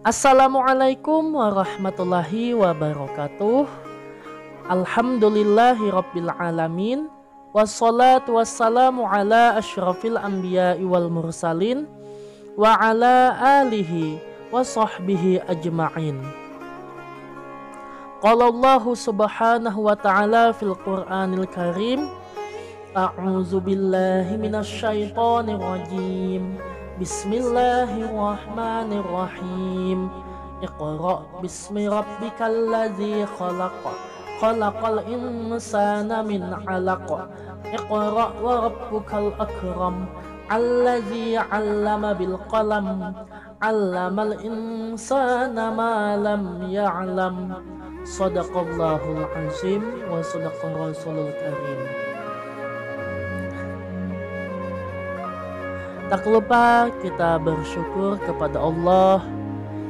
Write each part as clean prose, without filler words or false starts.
Assalamualaikum warahmatullahi wabarakatuh. Alhamdulillahi rabbil alamin. Wassalatu wassalamu ala asyrafil anbiya'i wal mursalin wa ala alihi wa sahbihi ajma'in. Qala Allahu subhanahu wa ta'ala fil Qur'anil Karim, a'udzu billahi minasy syaithanir rajim. Bismillahirrahmanirrahim. Iqra bismi rabbikal ladzi khalaq. Khalaqal insana min 'alaq. Iqra wa rabbukal akram. Alladzi 'allama bil qalam. 'Allamal insana ma lam ya'lam. Shadaqallahul azim wa shadaqar rasulul karim. Tak lupa kita bersyukur kepada Allah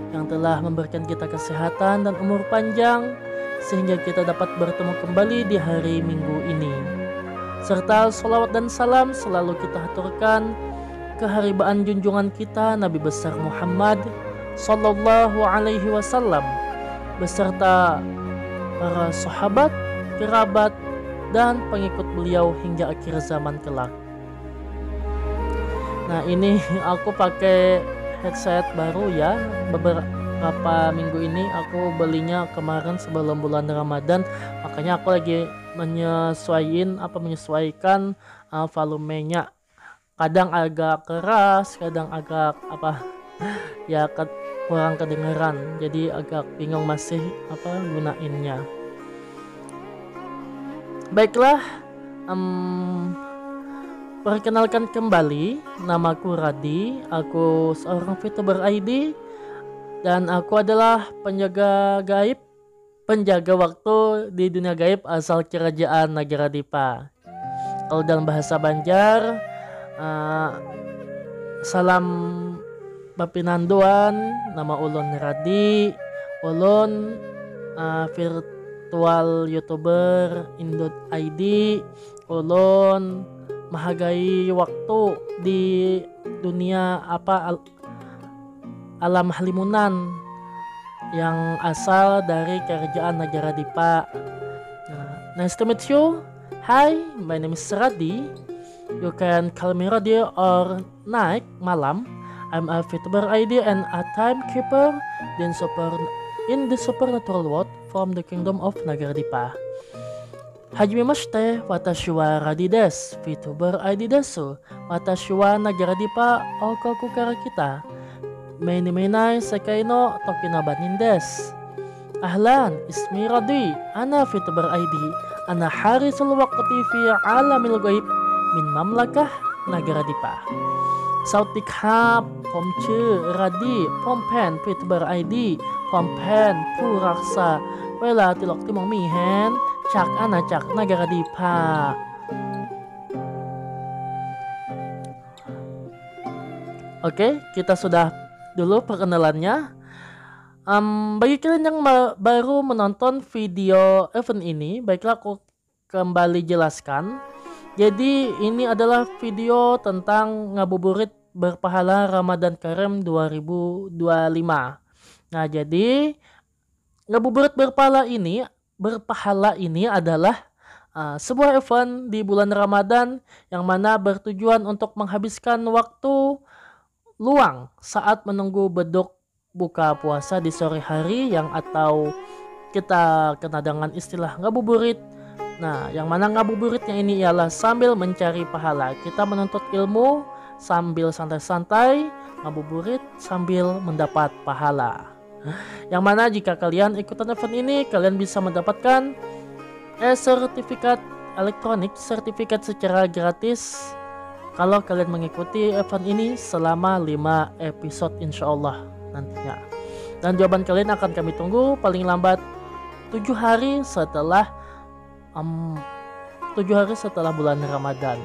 yang telah memberikan kita kesehatan dan umur panjang sehingga kita dapat bertemu kembali di hari Minggu ini. Serta sholawat dan salam selalu kita haturkan keharibaan junjungan kita Nabi besar Muhammad Sallallahu Alaihi Wasallam beserta para sahabat, kerabat, dan pengikut beliau hingga akhir zaman kelak. Nah, ini aku pakai headset baru ya. Beberapa minggu ini aku belinya kemarin sebelum bulan Ramadan. Makanya aku lagi menyesuaikan volumenya. Kadang agak keras, kadang agak kurang kedengeran. Jadi agak bingung masih gunainnya. Baiklah, perkenalkan kembali, namaku Radi, aku seorang VTuber ID dan aku adalah penjaga waktu di dunia gaib asal kerajaan negara Dipa. Kalau dalam bahasa Banjar, salam papinanduan, nama ulun Radi, ulun virtual YouTuber Indot ID, ulun menghargai waktu di dunia alam halimunan yang asal dari kerajaan negara Dipa. Nice to meet you. Hi, my name is Radi. You can call me Radi or Night, malam. I'm a VTuber ID and a timekeeper in the supernatural world from the kingdom of Nagara Dipa. Hajimemashite, watashi wa Radi desu, VTuber ID desu. Watashi wa Nagara Dipa okoku kara kita. Meni menai sekai no toki no banin desu. Ahlan, ismi Radi, ana VTuber ID. Ana harisul waqti fi alamil ghaib min mamlakah Nagara Dipa. Sautik hap, pom Radi, pompen VTuber ID, pompen puraksa. Wela tilok timong mihen. Cak Nagara Dipa. Oke, kita sudah dulu perkenalannya. Bagi kalian yang baru menonton video event ini, baiklah aku kembali jelaskan. Jadi ini adalah video tentang ngabuburit berpahala Ramadan Karim 2025. Nah, jadi ngabuburit berpahala ini adalah sebuah event di bulan Ramadan yang mana bertujuan untuk menghabiskan waktu luang saat menunggu beduk buka puasa di sore hari atau kita kenal dengan istilah ngabuburit. Nah, yang mana ngabuburitnya ini ialah sambil mencari pahala. Kita menuntut ilmu sambil santai-santai, ngabuburit sambil mendapat pahala. Yang mana jika kalian ikutan event ini, kalian bisa mendapatkan sertifikat elektronik, sertifikat secara gratis kalau kalian mengikuti event ini selama 5 episode insyaallah nantinya. Dan jawaban kalian akan kami tunggu paling lambat 7 hari setelah bulan Ramadan.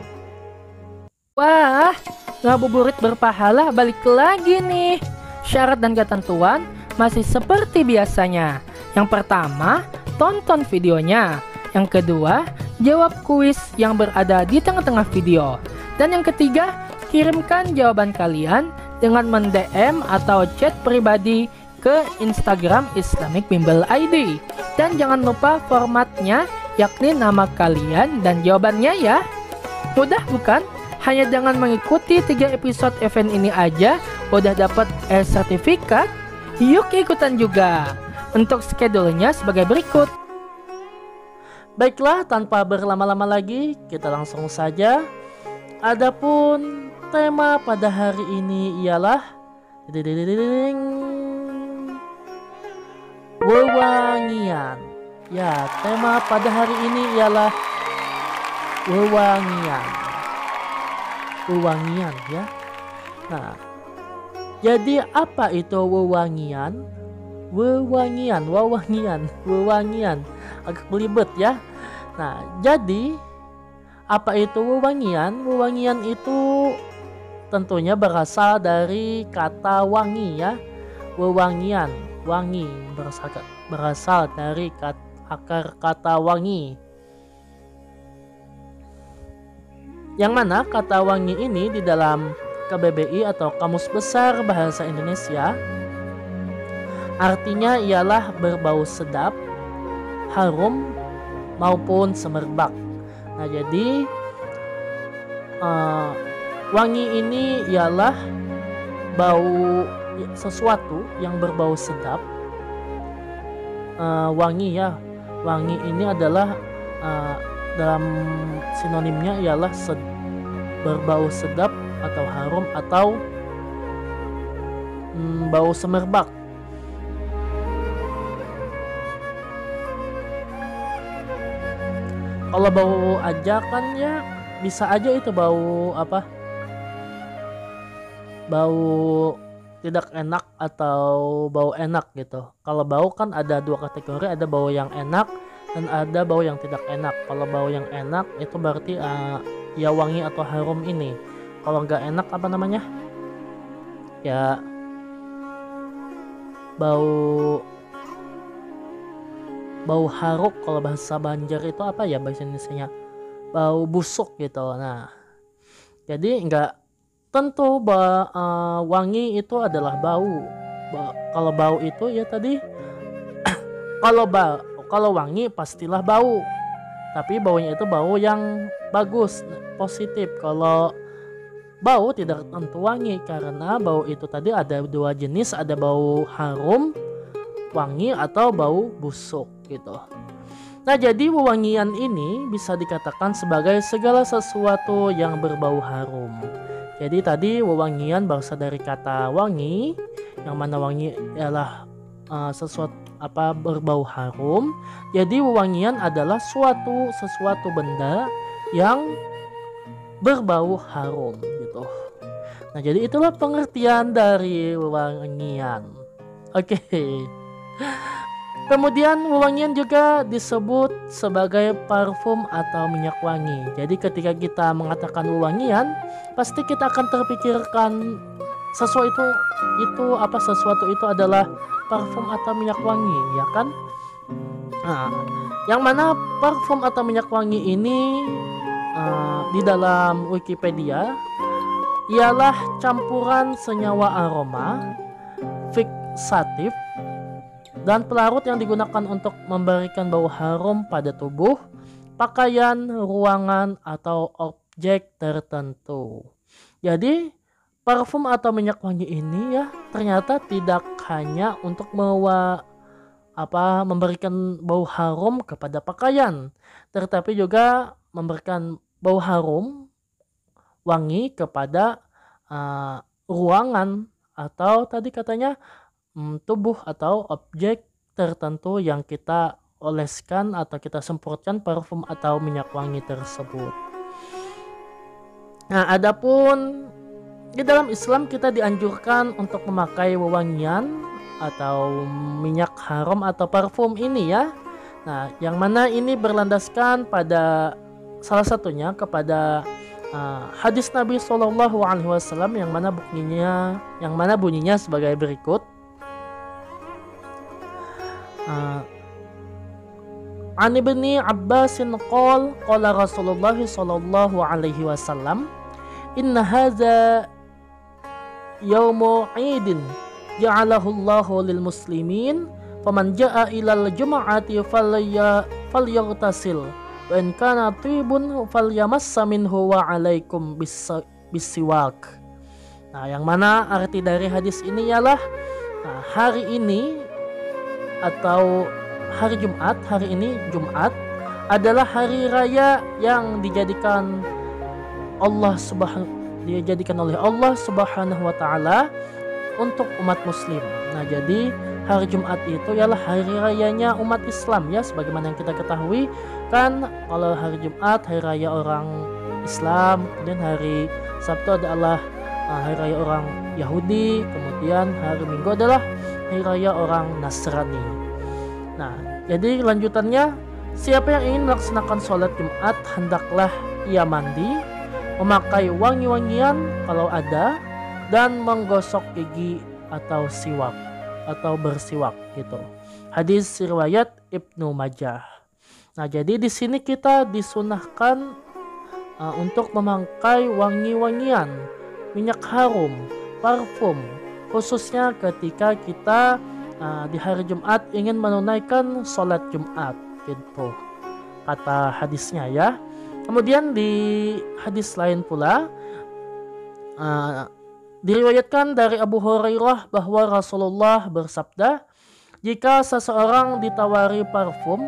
Wah, ngabuburit berpahala balik lagi nih. Syarat dan ketentuan masih seperti biasanya. Yang pertama, tonton videonya. Yang kedua, jawab kuis yang berada di tengah-tengah video. Dan yang ketiga, kirimkan jawaban kalian dengan mend-DM atau chat pribadi ke Instagram Islamic Bimbel ID. Dan jangan lupa formatnya, yakni nama kalian dan jawabannya ya. Mudah bukan? Hanya dengan mengikuti 3 episode event ini aja udah dapat sertifikat. Yuk ikutan juga. Untuk schedule-nya sebagai berikut. Baiklah, tanpa berlama-lama lagi, kita langsung saja. Adapun tema pada hari ini ialah wewangian. Ya, tema pada hari ini ialah wewangian. Wewangian ya. Nah, jadi apa itu wewangian? Wewangian. Agak belibet ya. Nah, jadi apa itu wewangian? Wewangian itu tentunya berasal dari kata wangi ya. Wewangian, wangi berasal dari akar kata wangi. Yang mana kata wangi ini di dalam KBBI atau Kamus Besar Bahasa Indonesia artinya ialah berbau sedap, harum maupun semerbak. Nah, jadi wangi ini ialah bau sesuatu yang berbau sedap. Wangi ya, wangi ini adalah dalam sinonimnya ialah berbau sedap atau harum atau bau semerbak. Kalau bau aja kan ya bisa aja itu bau apa? Bau tidak enak atau bau enak gitu. Kalau bau kan ada 2 kategori, ada bau yang enak dan ada bau yang tidak enak. Kalau bau yang enak itu berarti ya wangi atau harum ini. Kalau nggak enak apa namanya? Ya bau haruk. Kalau bahasa Banjar itu apa ya bahasa Indonesianya? Bau busuk gitu. Nah, jadi nggak tentu wangi itu adalah bau. Kalau bau itu ya tadi kalau wangi pastilah bau. Tapi baunya itu bau yang bagus, positif. Kalau bau tidak tentu wangi karena bau itu tadi ada 2 jenis, ada bau harum, wangi atau bau busuk gitu. Nah, jadi wewangian ini bisa dikatakan sebagai segala sesuatu yang berbau harum. Jadi tadi wewangian berasal dari kata wangi, yang mana wangi ialah sesuatu berbau harum. Jadi wewangian adalah sesuatu benda yang berbau harum gitu. Nah, jadi itulah pengertian dari wewangian. Oke. Kemudian wewangian juga disebut sebagai parfum atau minyak wangi. Jadi ketika kita mengatakan wewangian, pasti kita akan terpikirkan sesuatu itu adalah parfum atau minyak wangi, ya kan? Nah, yang mana parfum atau minyak wangi ini di dalam Wikipedia ialah campuran senyawa aroma, fiksatif, dan pelarut yang digunakan untuk memberikan bau harum pada tubuh, pakaian, ruangan, atau objek tertentu. Jadi parfum atau minyak wangi ini ya ternyata tidak hanya untuk memberikan bau harum kepada pakaian, tetapi juga memberikan bau harum wangi kepada ruangan atau tadi katanya tubuh atau objek tertentu yang kita oleskan atau kita semprotkan parfum atau minyak wangi tersebut. Nah, adapun di dalam Islam kita dianjurkan untuk memakai wewangian atau minyak harum atau parfum ini ya. Nah, yang mana ini berlandaskan pada salah satunya kepada hadis Nabi SAW yang mana bunyinya sebagai berikut. An Ibni Abbasin qala Rasulullah sallallahu alaihi wasallam, inna hadza yaumu 'idin ja'alahullahu lil muslimin faman ja'a ilal jum'ati falyaghtasil wa in kana tibun falyamassa minhu wa alaikum bisiwak. Nah, yang mana arti dari hadis ini ialah hari ini atau hari Jumat, hari ini Jumat adalah hari raya yang dijadikan oleh Allah Subhanahu wa taala untuk umat muslim. Nah, jadi hari Jumat itu ialah hari rayanya umat Islam ya, sebagaimana yang kita ketahui kan, kalau hari Jumat hari raya orang Islam, kemudian hari Sabtu adalah hari raya orang Yahudi, kemudian hari Minggu adalah hari raya orang Nasrani. Nah, jadi lanjutannya, siapa yang ingin melaksanakan sholat Jumat hendaklah ia mandi, memakai wangi-wangian kalau ada, dan menggosok gigi atau siwak atau bersiwak gitu. Hadis riwayat Ibnu Majah. Nah, jadi di sini kita disunahkan untuk memakai wangi-wangian, minyak harum, parfum, khususnya ketika kita di hari Jumat ingin menunaikan sholat Jumat gitu, kata hadisnya ya. Kemudian di hadis lain pula diriwayatkan dari Abu Hurairah bahwa Rasulullah bersabda, jika seseorang ditawari parfum,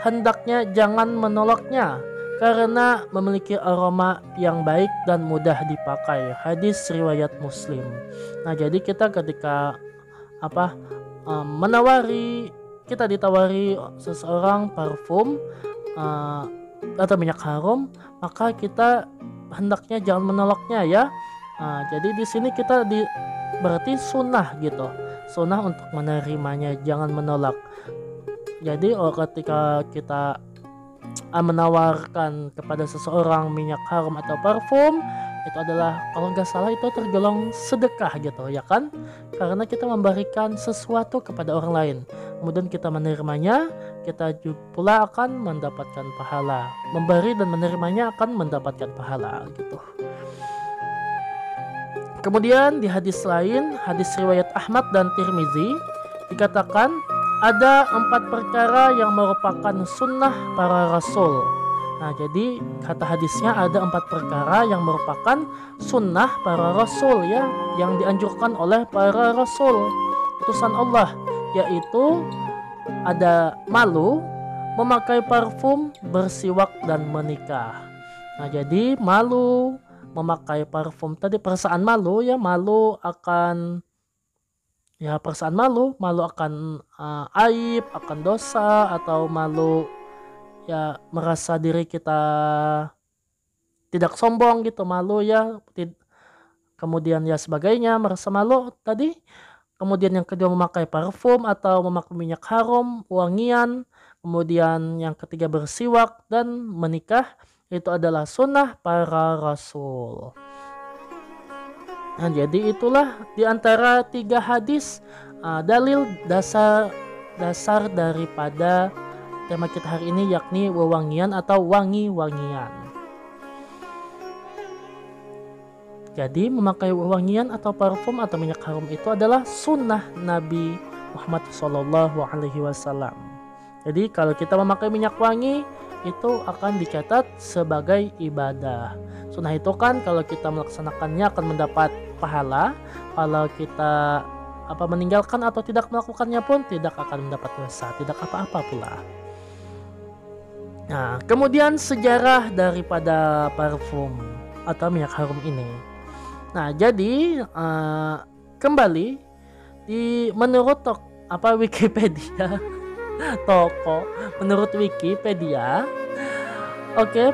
hendaknya jangan menolaknya karena memiliki aroma yang baik dan mudah dipakai. Hadis riwayat Muslim. Nah, jadi kita ketika kita ditawari seseorang parfum atau minyak harum, maka kita hendaknya jangan menolaknya ya. Jadi di sini kita berarti sunnah gitu, sunnah untuk menerimanya, jangan menolak. Jadi ketika kita menawarkan kepada seseorang minyak harum atau parfum, itu adalah kalau nggak salah itu tergolong sedekah gitu ya kan, karena kita memberikan sesuatu kepada orang lain, kemudian kita menerimanya, kita juga pula akan mendapatkan pahala. Memberi dan menerimanya akan mendapatkan pahala gitu. Kemudian di hadis lain, hadis riwayat Ahmad dan Tirmizi, dikatakan ada 4 perkara yang merupakan sunnah para rasul. Nah, jadi kata hadisnya ada 4 perkara yang merupakan sunnah para rasul ya, yang dianjurkan oleh para rasul utusan Allah, yaitu ada malu, memakai parfum, bersiwak, dan menikah. Nah, jadi malu, memakai parfum tadi, perasaan malu ya, perasaan malu akan aib, akan dosa, atau malu ya merasa diri kita tidak sombong gitu, malu ya, kemudian ya sebagainya, merasa malu tadi. Kemudian yang kedua memakai parfum atau memakai minyak harum, wangian. Kemudian yang ketiga bersiwak dan menikah. Itu adalah sunnah para rasul. Nah, jadi itulah diantara 3 hadis dalil dasar daripada tema kita hari ini, yakni wewangian atau wangi-wangian. Jadi memakai wewangian atau parfum atau minyak harum itu adalah sunnah Nabi Muhammad SAW. Jadi kalau kita memakai minyak wangi, itu akan dicatat sebagai ibadah. Sunnah itu kan kalau kita melaksanakannya akan mendapat pahala, kalau kita meninggalkan atau tidak melakukannya pun tidak akan mendapat dosa, tidak apa-apa pula. Nah, kemudian sejarah daripada parfum atau minyak harum ini. Nah, jadi kembali menurut Wikipedia menurut Wikipedia,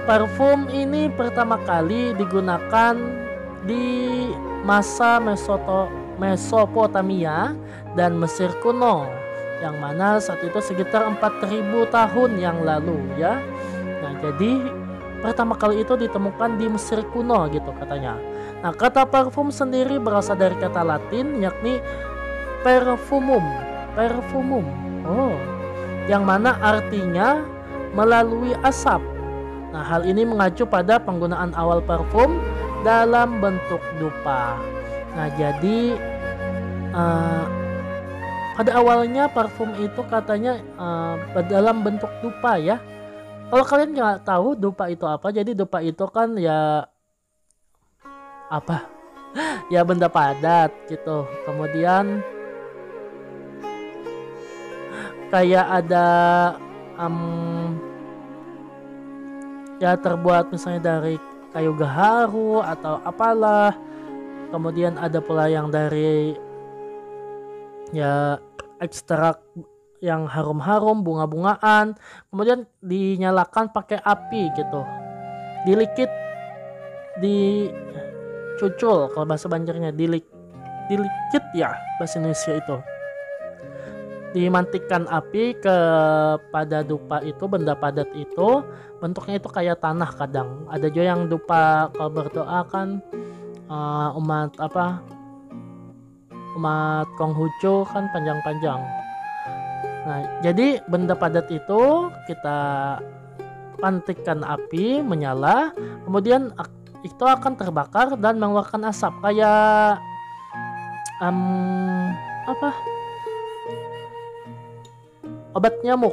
parfum ini pertama kali digunakan di masa Mesopotamia dan Mesir kuno, yang mana saat itu sekitar 4000 tahun yang lalu ya. Nah, jadi pertama kali itu ditemukan di Mesir kuno gitu katanya. Nah, kata parfum sendiri berasal dari kata Latin yakni perfumum. Yang mana artinya melalui asap. Nah, hal ini mengacu pada penggunaan awal parfum dalam bentuk dupa. Nah, jadi uh, pada awalnya parfum itu katanya dalam bentuk dupa ya. Kalau kalian nggak tahu dupa itu apa, jadi dupa itu kan ya apa? Ya benda padat gitu. Kemudian kayak ada ya terbuat misalnya dari kayu gaharu atau apalah. Kemudian ada pula yang dari ya ekstrak yang harum-harum, bunga-bungaan. Kemudian dinyalakan pakai api gitu. Dilikit, dicucul kalau bahasa Banjarnya, dilikit ya bahasa Indonesia itu. Dimantikkan api kepada dupa itu, benda padat itu, bentuknya itu kayak tanah kadang. Ada juga yang dupa kalau berdoa kan umat Konghucu kan panjang-panjang. Nah, jadi benda padat itu kita pantikkan api, menyala, kemudian itu akan terbakar dan mengeluarkan asap kayak obat nyamuk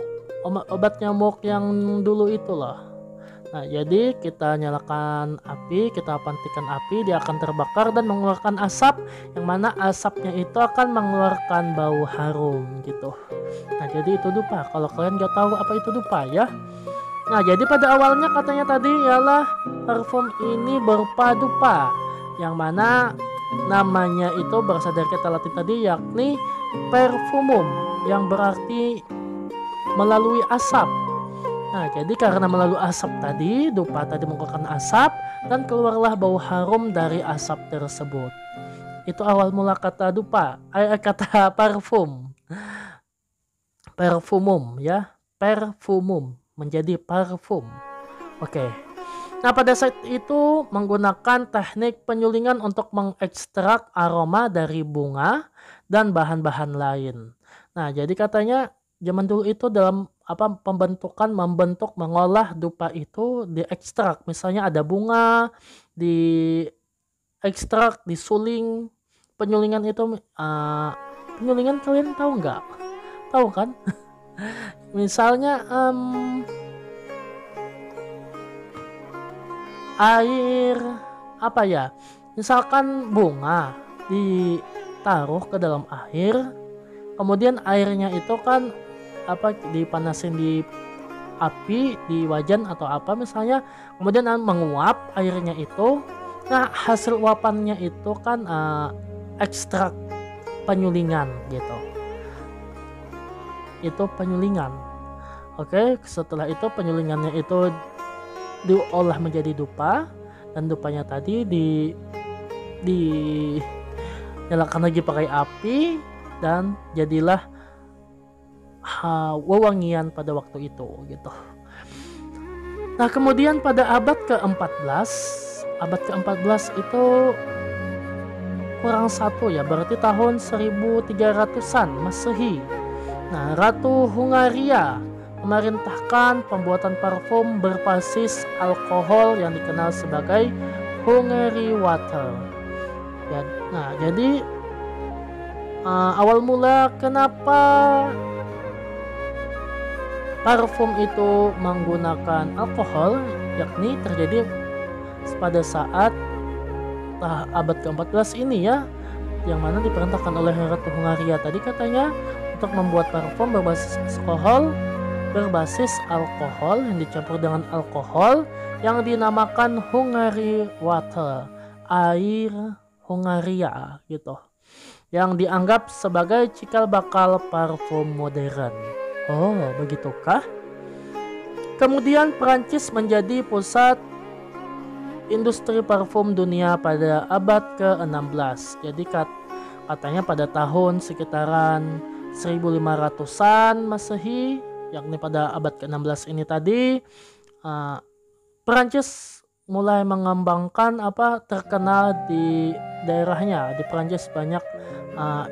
yang dulu itulah. Nah, jadi kita nyalakan api, kita pantikan api, dia akan terbakar dan mengeluarkan asap, yang mana asapnya itu akan mengeluarkan bau harum gitu. Nah, jadi itu dupa. Kalau kalian gak tahu apa itu dupa ya. Nah, jadi pada awalnya katanya tadi ialah parfum ini berupa dupa, yang mana namanya itu berasal dari kata Latin tadi yakni perfumum, yang berarti melalui asap. Nah, jadi karena melalui asap tadi, dupa tadi mengeluarkan asap dan keluarlah bau harum dari asap tersebut. Itu awal mula kata dupa, kata parfum. Perfumum ya, perfumum menjadi parfum. Oke. Nah, pada saat itu menggunakan teknik penyulingan untuk mengekstrak aroma dari bunga dan bahan-bahan lain. Nah, jadi katanya zaman dulu itu dalam membentuk mengolah dupa itu diekstrak. Misalnya ada bunga, diekstrak, disuling. Penyulingan itu penyulingan kalian tahu nggak? Tahu kan? Misalnya air apa ya? Misalkan bunga ditaruh ke dalam air, kemudian airnya itu kan dipanasin di api, di wajan atau apa misalnya, kemudian menguap airnya itu. Nah, hasil uapannya itu kan ekstrak penyulingan gitu. Itu penyulingan. Oke, setelah itu penyulingannya itu diolah menjadi dupa, dan dupanya tadi nyalakan lagi pakai api dan jadilah wewangian pada waktu itu gitu. Nah, kemudian pada abad ke-14 itu kurang satu ya, berarti tahun 1300-an Masehi. Nah, Ratu Hungaria memerintahkan pembuatan parfum berbasis alkohol yang dikenal sebagai Hungary Water. Ya, nah, jadi awal mula kenapa parfum itu menggunakan alkohol, yakni terjadi pada saat abad ke-14 ini ya, yang mana diperintahkan oleh Ratu Hungaria tadi katanya untuk membuat parfum berbasis alkohol yang dicampur dengan alkohol yang dinamakan Hungary Water, air Hungaria gitu, yang dianggap sebagai cikal bakal parfum modern. Oh, begitukah? Kemudian Prancis menjadi pusat industri parfum dunia pada abad ke-16. Jadi katanya pada tahun sekitaran 1500-an Masehi, yakni pada abad ke-16 ini tadi, Prancis mulai mengembangkan terkenal di daerahnya. Di Prancis banyak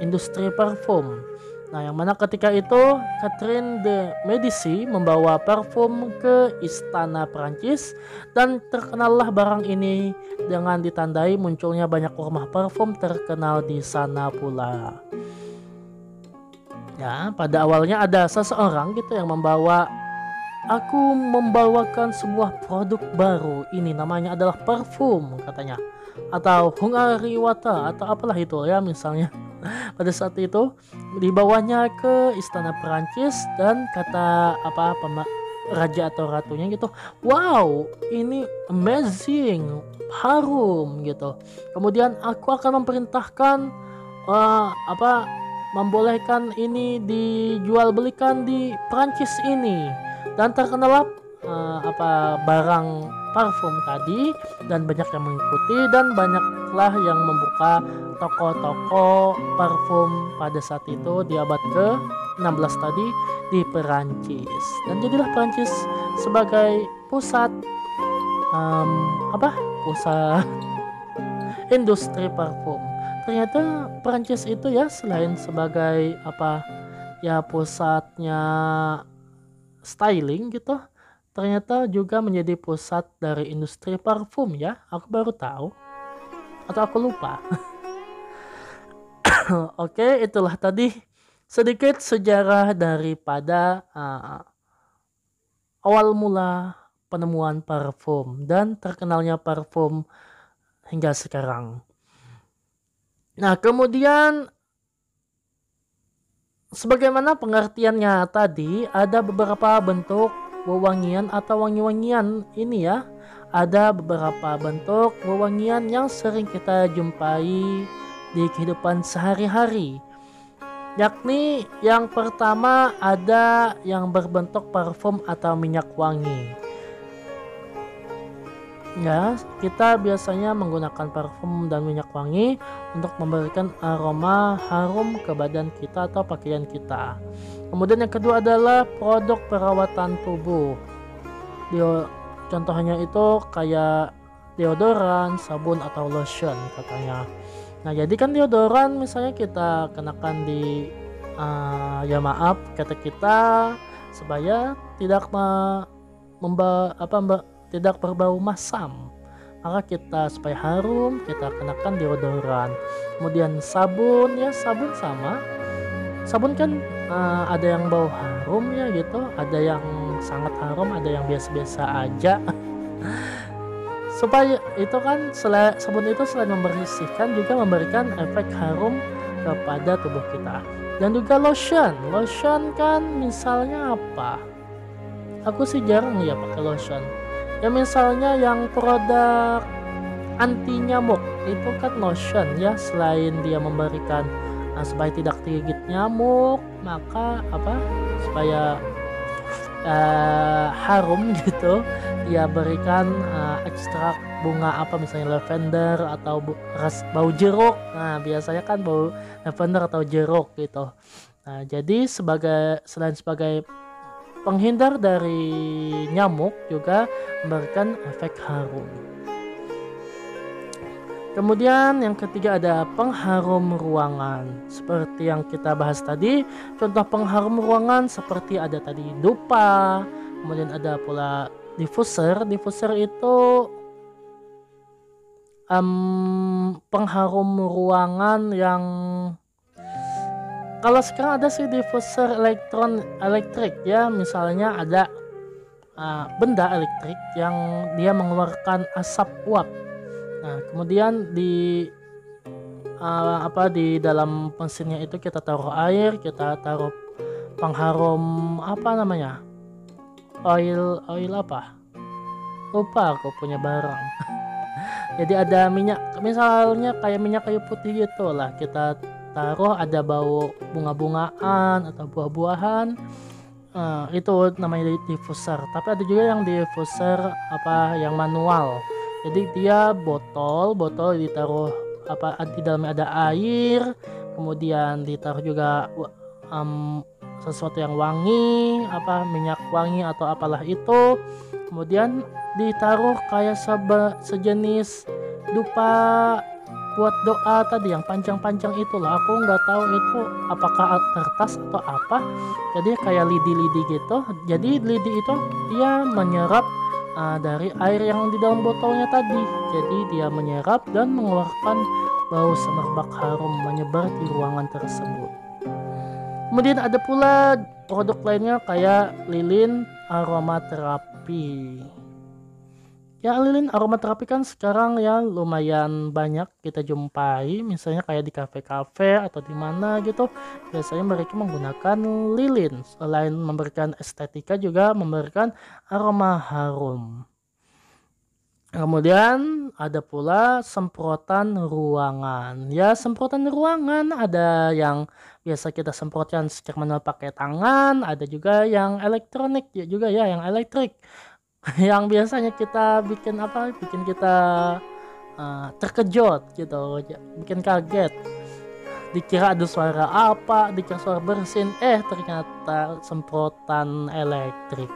industri parfum. Nah, yang mana ketika itu Catherine de Medici membawa parfum ke istana Prancis dan terkenallah barang ini dengan ditandai munculnya banyak rumah parfum terkenal di sana pula. Ya, pada awalnya ada seseorang gitu yang aku membawakan sebuah produk baru. Ini namanya adalah parfum katanya. Atau Hungary Water atau apalah itu ya misalnya. Pada saat itu dibawanya ke istana Perancis dan kata raja atau ratunya gitu, wow ini amazing, harum gitu. Kemudian aku akan memerintahkan membolehkan ini dijual belikan di Perancis ini, dan terkenal barang parfum tadi dan banyak yang mengikuti dan banyaklah yang membuka toko-toko parfum pada saat itu di abad ke-16 tadi di Perancis, dan jadilah Perancis sebagai pusat pusat industri parfum. Ternyata Perancis itu ya selain sebagai pusatnya styling gitu, ternyata juga menjadi pusat dari industri parfum ya. Aku baru tahu atau aku lupa. Oke, itulah tadi sedikit sejarah daripada awal mula penemuan parfum dan terkenalnya parfum hingga sekarang. Nah, kemudian sebagaimana pengertiannya tadi, ada beberapa bentuk wewangian atau wangi-wangian ini ya. Ada beberapa bentuk wewangian yang sering kita jumpai di kehidupan sehari-hari. Yakni yang pertama ada yang berbentuk parfum atau minyak wangi. Ya, kita biasanya menggunakan parfum dan minyak wangi untuk memberikan aroma harum ke badan kita atau pakaian kita. Kemudian yang kedua adalah produk perawatan tubuh. Contohnya itu kayak deodoran, sabun atau lotion katanya. Nah, jadi kan deodoran misalnya kita kenakan di kata kita supaya tidak tidak berbau masam. Maka kita supaya harum kita kenakan deodoran. Kemudian sabun ya, sabun sama. Sabun kan ada yang bau harum ya gitu, ada yang sangat harum, ada yang biasa-biasa aja. Supaya itu kan sabun itu selain membersihkan juga memberikan efek harum kepada tubuh kita. Dan juga lotion kan misalnya apa? Aku sih jarang ya pakai lotion. Ya misalnya yang produk anti nyamuk itu kan lotion ya, selain dia memberikan supaya tidak digigit nyamuk, maka supaya harum gitu, dia berikan ekstrak bunga misalnya lavender atau bau jeruk. Nah, biasanya kan bau lavender atau jeruk gitu. Nah, jadi selain sebagai penghindar dari nyamuk juga memberikan efek harum. Kemudian yang ketiga ada pengharum ruangan. Seperti yang kita bahas tadi, contoh pengharum ruangan seperti ada tadi dupa, kemudian ada pula diffuser. Diffuser itu pengharum ruangan yang kalau sekarang ada sih diffuser elektrik ya, misalnya ada benda elektrik yang dia mengeluarkan asap uap. Nah, kemudian di dalam mesinnya itu kita taruh air, kita taruh pengharum oil lupa aku punya barang. Jadi ada minyak, misalnya kayak minyak kayu putih gitu lah, kita taruh, ada bau bunga-bungaan atau buah-buahan, itu namanya diffuser. Tapi ada juga yang diffuser yang manual. Jadi dia botol ditaruh di dalamnya ada air, kemudian ditaruh juga sesuatu yang wangi, minyak wangi atau apalah itu, kemudian ditaruh kayak sejenis dupa buat doa tadi yang panjang-panjang itulah. Aku nggak tahu itu apakah kertas atau apa. Jadi kayak lidi-lidi gitu. Jadi lidi itu dia menyerap dari air yang di dalam botolnya tadi. Jadi dia menyerap dan mengeluarkan bau semerbak harum menyebar di ruangan tersebut. Kemudian ada pula produk lainnya kayak lilin aromaterapi. Ya, lilin aromaterapi kan sekarang ya lumayan banyak kita jumpai, misalnya kayak di kafe-kafe atau di mana gitu. Biasanya mereka menggunakan lilin, selain memberikan estetika juga memberikan aroma harum. Kemudian ada pula semprotan ruangan. Ya, semprotan ruangan ada yang biasa kita semprotkan secara manual pakai tangan, ada juga yang elektronik ya juga ya, yang elektrik. Yang biasanya kita bikin kita terkejut gitu, bikin kaget, dikira ada suara apa, dikira suara bersin, ternyata semprotan elektrik.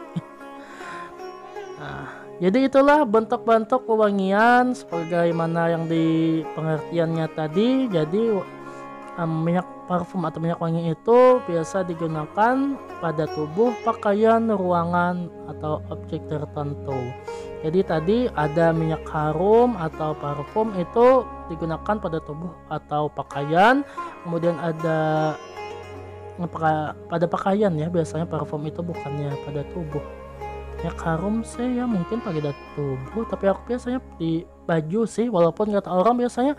Jadi itulah bentuk-bentuk wewangian sebagaimana yang di pengertiannya tadi. Jadi minyak parfum atau minyak wangi itu biasa digunakan pada tubuh, pakaian, ruangan, atau objek tertentu. Jadi tadi ada minyak harum atau parfum itu digunakan pada tubuh atau pakaian. Kemudian ada pada pakaian ya, biasanya parfum itu bukannya pada tubuh. Minyak harum sih ya mungkin pada tubuh, tapi aku biasanya di baju sih, walaupun kata orang biasanya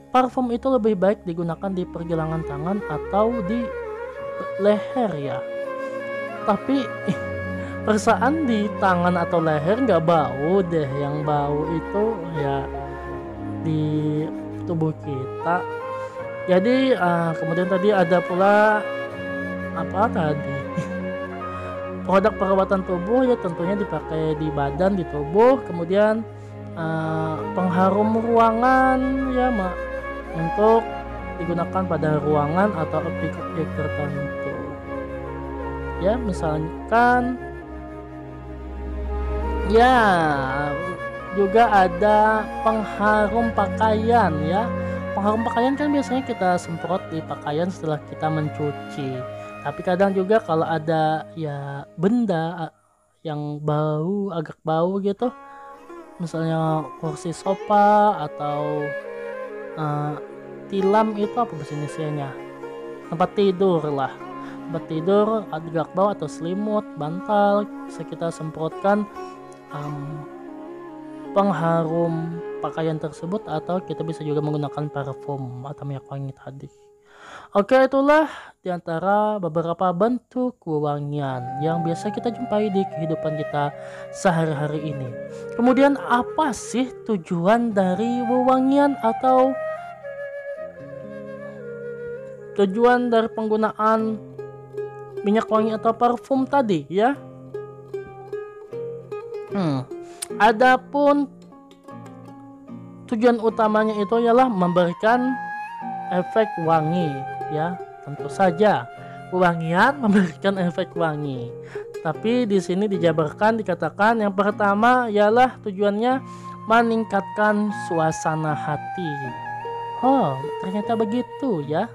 parfum itu lebih baik digunakan di pergelangan tangan atau di leher ya. Tapi perasaan di tangan atau leher nggak bau deh, yang bau itu ya di tubuh kita. Jadi kemudian tadi ada pula apa tadi? Produk perawatan tubuh ya tentunya dipakai di badan, di tubuh. Kemudian pengharum ruangan ya untuk digunakan pada ruangan atau objek-objek tertentu. Ya, misalkan ya juga ada pengharum pakaian ya. Pengharum pakaian kan biasanya kita semprot di pakaian setelah kita mencuci. Tapi kadang juga kalau ada ya benda yang agak bau gitu, misalnya kursi sofa atau tilam, itu apa bahasa Indonesianya, tempat tidur lah, tempat tidur agak bau atau selimut, bantal, bisa kita semprotkan pengharum pakaian tersebut, atau kita bisa juga menggunakan parfum atau minyak wangi tadi. Oke, itulah diantara beberapa bentuk wewangian yang biasa kita jumpai di kehidupan kita sehari-hari ini. Kemudian apa sih tujuan dari wewangian atau tujuan dari penggunaan minyak wangi atau parfum tadi ya? Adapun tujuan utamanya itu ialah memberikan efek wangi ya, tentu saja wewangian memberikan efek wangi. Tapi di sini dijabarkan, dikatakan yang pertama ialah tujuannya meningkatkan suasana hati. Oh, ternyata begitu ya.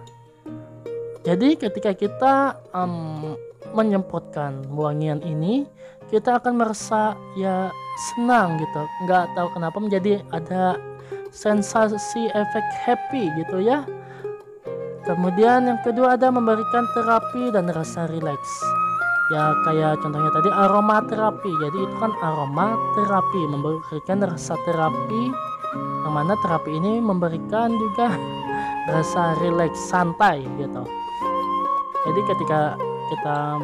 Jadi ketika kita menyemprotkan wewangian ini, kita akan merasa ya senang gitu. Nggak tahu kenapa menjadi ada sensasi efek happy gitu ya. Kemudian yang kedua ada memberikan terapi dan rasa rileks. Ya kayak contohnya tadi aromaterapi. Jadi itu kan aromaterapi, memberikan rasa terapi, yang mana terapi ini memberikan juga rasa rileks, santai gitu. Jadi ketika kita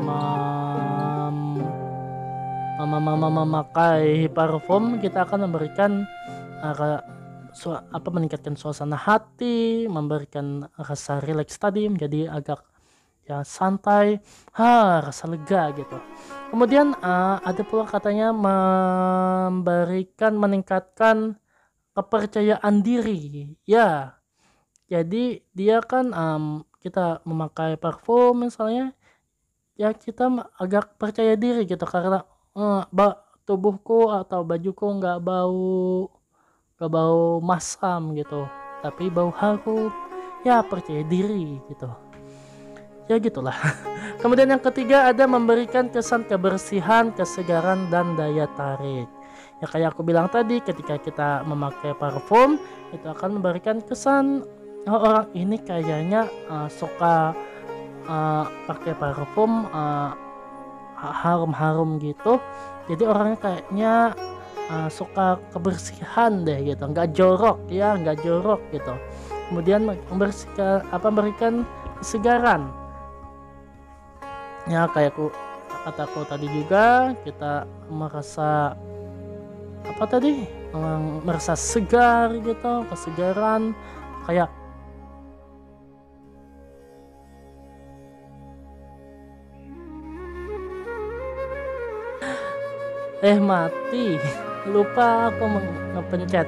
memakai parfum, kita akan memberikan meningkatkan suasana hati, memberikan rasa rileks tadi, menjadi agak ya santai, rasa lega gitu. Kemudian ada pula katanya meningkatkan kepercayaan diri ya. Jadi dia kan kita memakai parfum misalnya ya, kita agak percaya diri gitu, karena tubuhku atau bajuku nggak bau masam gitu. tapi bau harum. Ya, percaya diri gitu. Ya gitulah. Kemudian yang ketiga ada memberikan kesan kebersihan, kesegaran, dan daya tarik. Ya kayak aku bilang tadi, ketika kita memakai parfum itu akan memberikan kesan, oh, orang ini kayaknya suka pakai parfum harum-harum gitu. Jadi orangnya kayaknya suka kebersihan deh gitu, nggak jorok ya, nggak jorok gitu. Kemudian memberikan kesegaran. Ya kayak kataku tadi juga, kita merasa merasa segar gitu, kesegaran, kayak mati. Lupa aku ngepencet.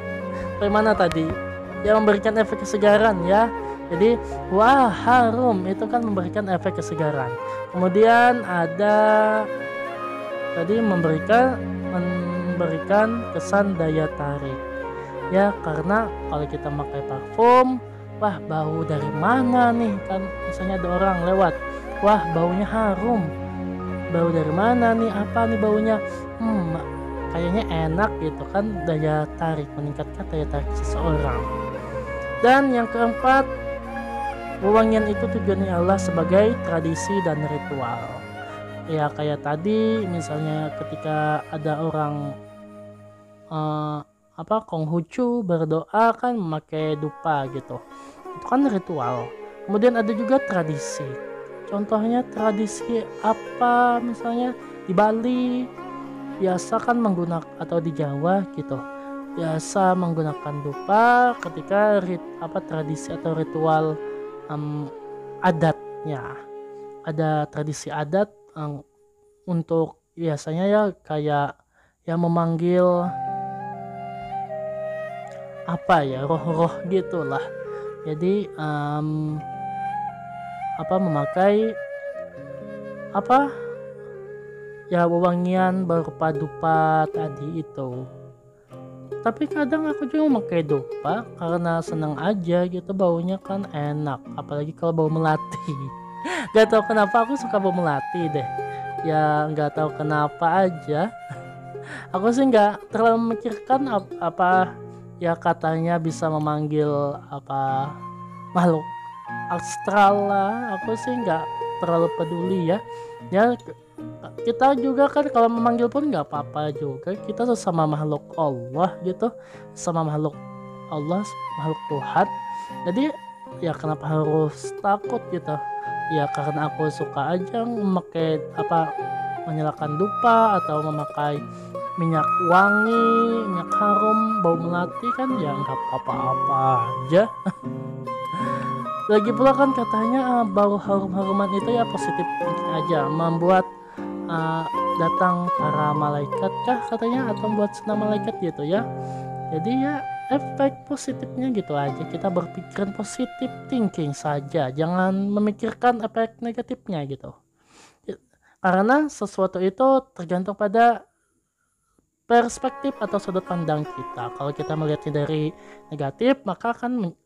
Bagaimana tadi? Ya, memberikan efek kesegaran ya. Jadi wah, harum itu kan memberikan efek kesegaran. Kemudian ada tadi memberikan kesan daya tarik. Ya, karena kalau kita pakai parfum, wah bau dari mana nih, kan misalnya ada orang lewat, wah baunya harum. Bau dari mana nih, apa nih baunya, kayaknya enak gitu kan, daya tarik, meningkatkan daya tarik seseorang. Dan yang keempat, wewangian itu tujuannya Allah sebagai tradisi dan ritual. Ya kayak tadi misalnya ketika ada orang Konghucu berdoa kan memakai dupa gitu, itu kan ritual. Kemudian ada juga tradisi. Contohnya tradisi apa, misalnya di Bali biasa kan menggunakan, atau di Jawa gitu, biasa menggunakan dupa ketika tradisi atau ritual adatnya. Ada tradisi adat untuk biasanya ya kayak yang memanggil roh-roh gitulah. Jadi memakai wewangian berupa dupa tadi itu. Tapi kadang aku juga memakai dupa karena senang aja gitu, baunya kan enak, apalagi kalau bau melati. Gak tahu kenapa aku suka bau melati deh. Ya gak tahu kenapa aja. Aku sih gak terlalu memikirkan ya katanya bisa memanggil makhluk astral lah. Aku sih nggak terlalu peduli ya. Kita juga kan kalau memanggil pun nggak apa-apa juga, kita sesama makhluk Allah gitu, sama makhluk Allah, makhluk Tuhan. Jadi ya kenapa harus takut gitu ya, karena aku suka aja memakai menyalakan dupa atau memakai minyak wangi, minyak harum, bau melati kan ya nggak apa-apa aja. Lagi pula kan katanya bau harum-haruman itu ya positif aja, membuat datang para malaikat kah katanya, atau membuat senang malaikat gitu ya. Jadi ya efek positifnya gitu aja, kita berpikiran positif thinking saja, jangan memikirkan efek negatifnya gitu. Karena sesuatu itu tergantung pada perspektif atau sudut pandang kita. Kalau kita melihatnya dari negatif, maka akan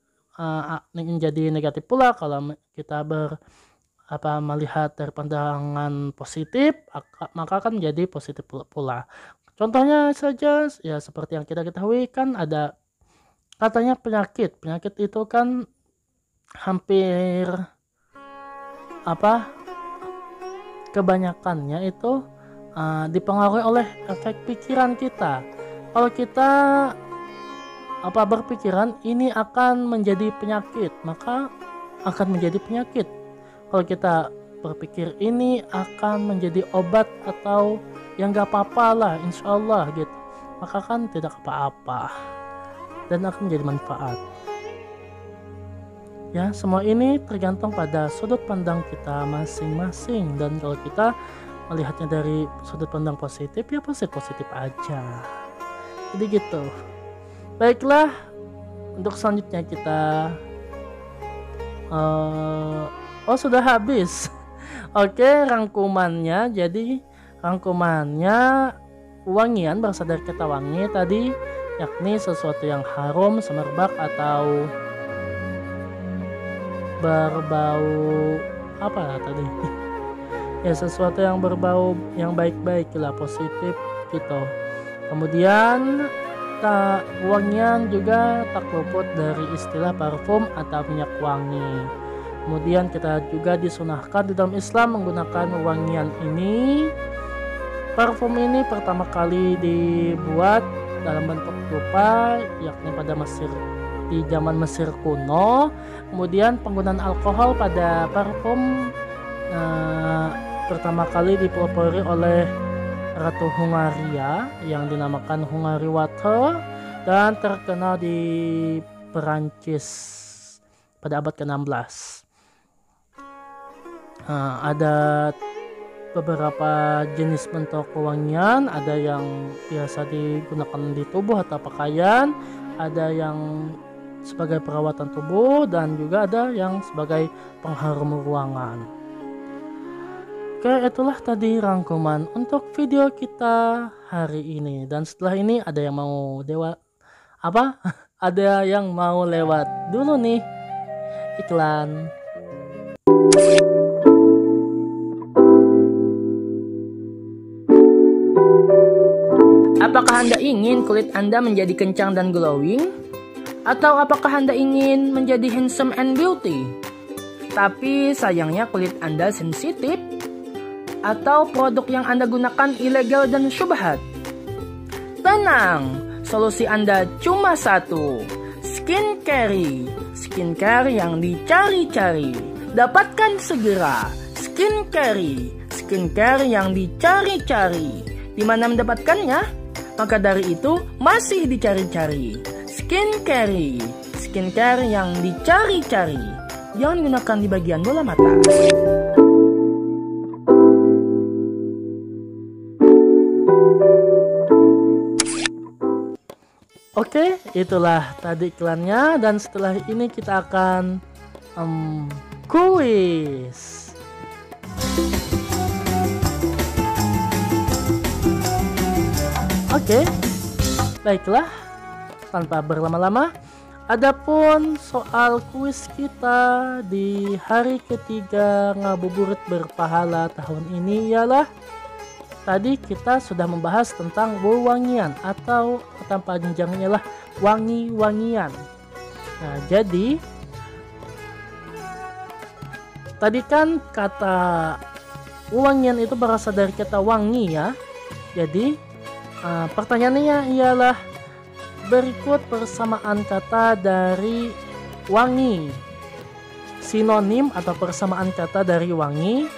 menjadi negatif pula. Kalau kita melihat dari pandangan positif, maka akan menjadi positif pula. Contohnya saja ya seperti yang kita ketahui kan, ada katanya penyakit itu kan hampir kebanyakannya itu dipengaruhi oleh efek pikiran kita. Kalau kita berpikiran ini akan menjadi penyakit, maka akan menjadi penyakit. Kalau kita berpikir ini akan menjadi obat atau yang gak apa-apa lah, insya Allah gitu, maka kan tidak apa-apa dan akan menjadi manfaat. Ya, semua ini tergantung pada sudut pandang kita masing-masing, dan kalau kita melihatnya dari sudut pandang positif ya positif aja. Jadi gitu. Baiklah, untuk selanjutnya kita sudah habis. Oke, rangkumannya. Jadi rangkumannya, wangian berasal dari kata wangi tadi, yakni sesuatu yang harum, semerbak atau berbau apa tadi? Ya, sesuatu yang berbau yang baik-baik lah, positif gitu. Kemudian wangian juga tak luput dari istilah parfum atau minyak wangi. Kemudian kita juga disunahkan di dalam Islam menggunakan wangian ini. Parfum ini pertama kali dibuat dalam bentuk dupa, yakni pada Mesir, di zaman Mesir kuno. Kemudian penggunaan alkohol pada parfum pertama kali dipelopori oleh Ratu Hungaria yang dinamakan Hungary Water dan terkenal di Perancis pada abad ke-16. Ada beberapa jenis bentuk wangian, ada yang biasa digunakan di tubuh atau pakaian, ada yang sebagai perawatan tubuh, dan juga ada yang sebagai pengharum ruangan. Oke, itulah tadi rangkuman untuk video kita hari ini. Dan setelah ini ada yang mau ada yang mau lewat dulu nih iklan. Apakah Anda ingin kulit Anda menjadi kencang dan glowing? Atau apakah Anda ingin menjadi handsome and beauty? Tapi sayangnya kulit Anda sensitif? Atau produk yang Anda gunakan ilegal dan syubhat? Tenang, solusi Anda cuma satu. Skincare. Skincare yang dicari-cari. Dapatkan segera Skincare. Skincare yang dicari-cari. Di mana mendapatkannya? Maka dari itu masih dicari-cari. Skincare. Skincare yang dicari-cari. Jangan gunakan di bagian bola mata. Oke, itulah tadi iklannya, dan setelah ini kita akan kuis. Oke, baiklah, tanpa berlama-lama, adapun soal kuis kita di hari ketiga ngabuburit berpahala tahun ini ialah, tadi kita sudah membahas tentang wewangian atau kata panjangnya lah wangi-wangian. Nah, jadi tadi kan kata wewangian itu berasal dari kata wangi ya. Jadi pertanyaannya ialah, berikut persamaan kata dari wangi. Sinonim atau persamaan kata dari wangi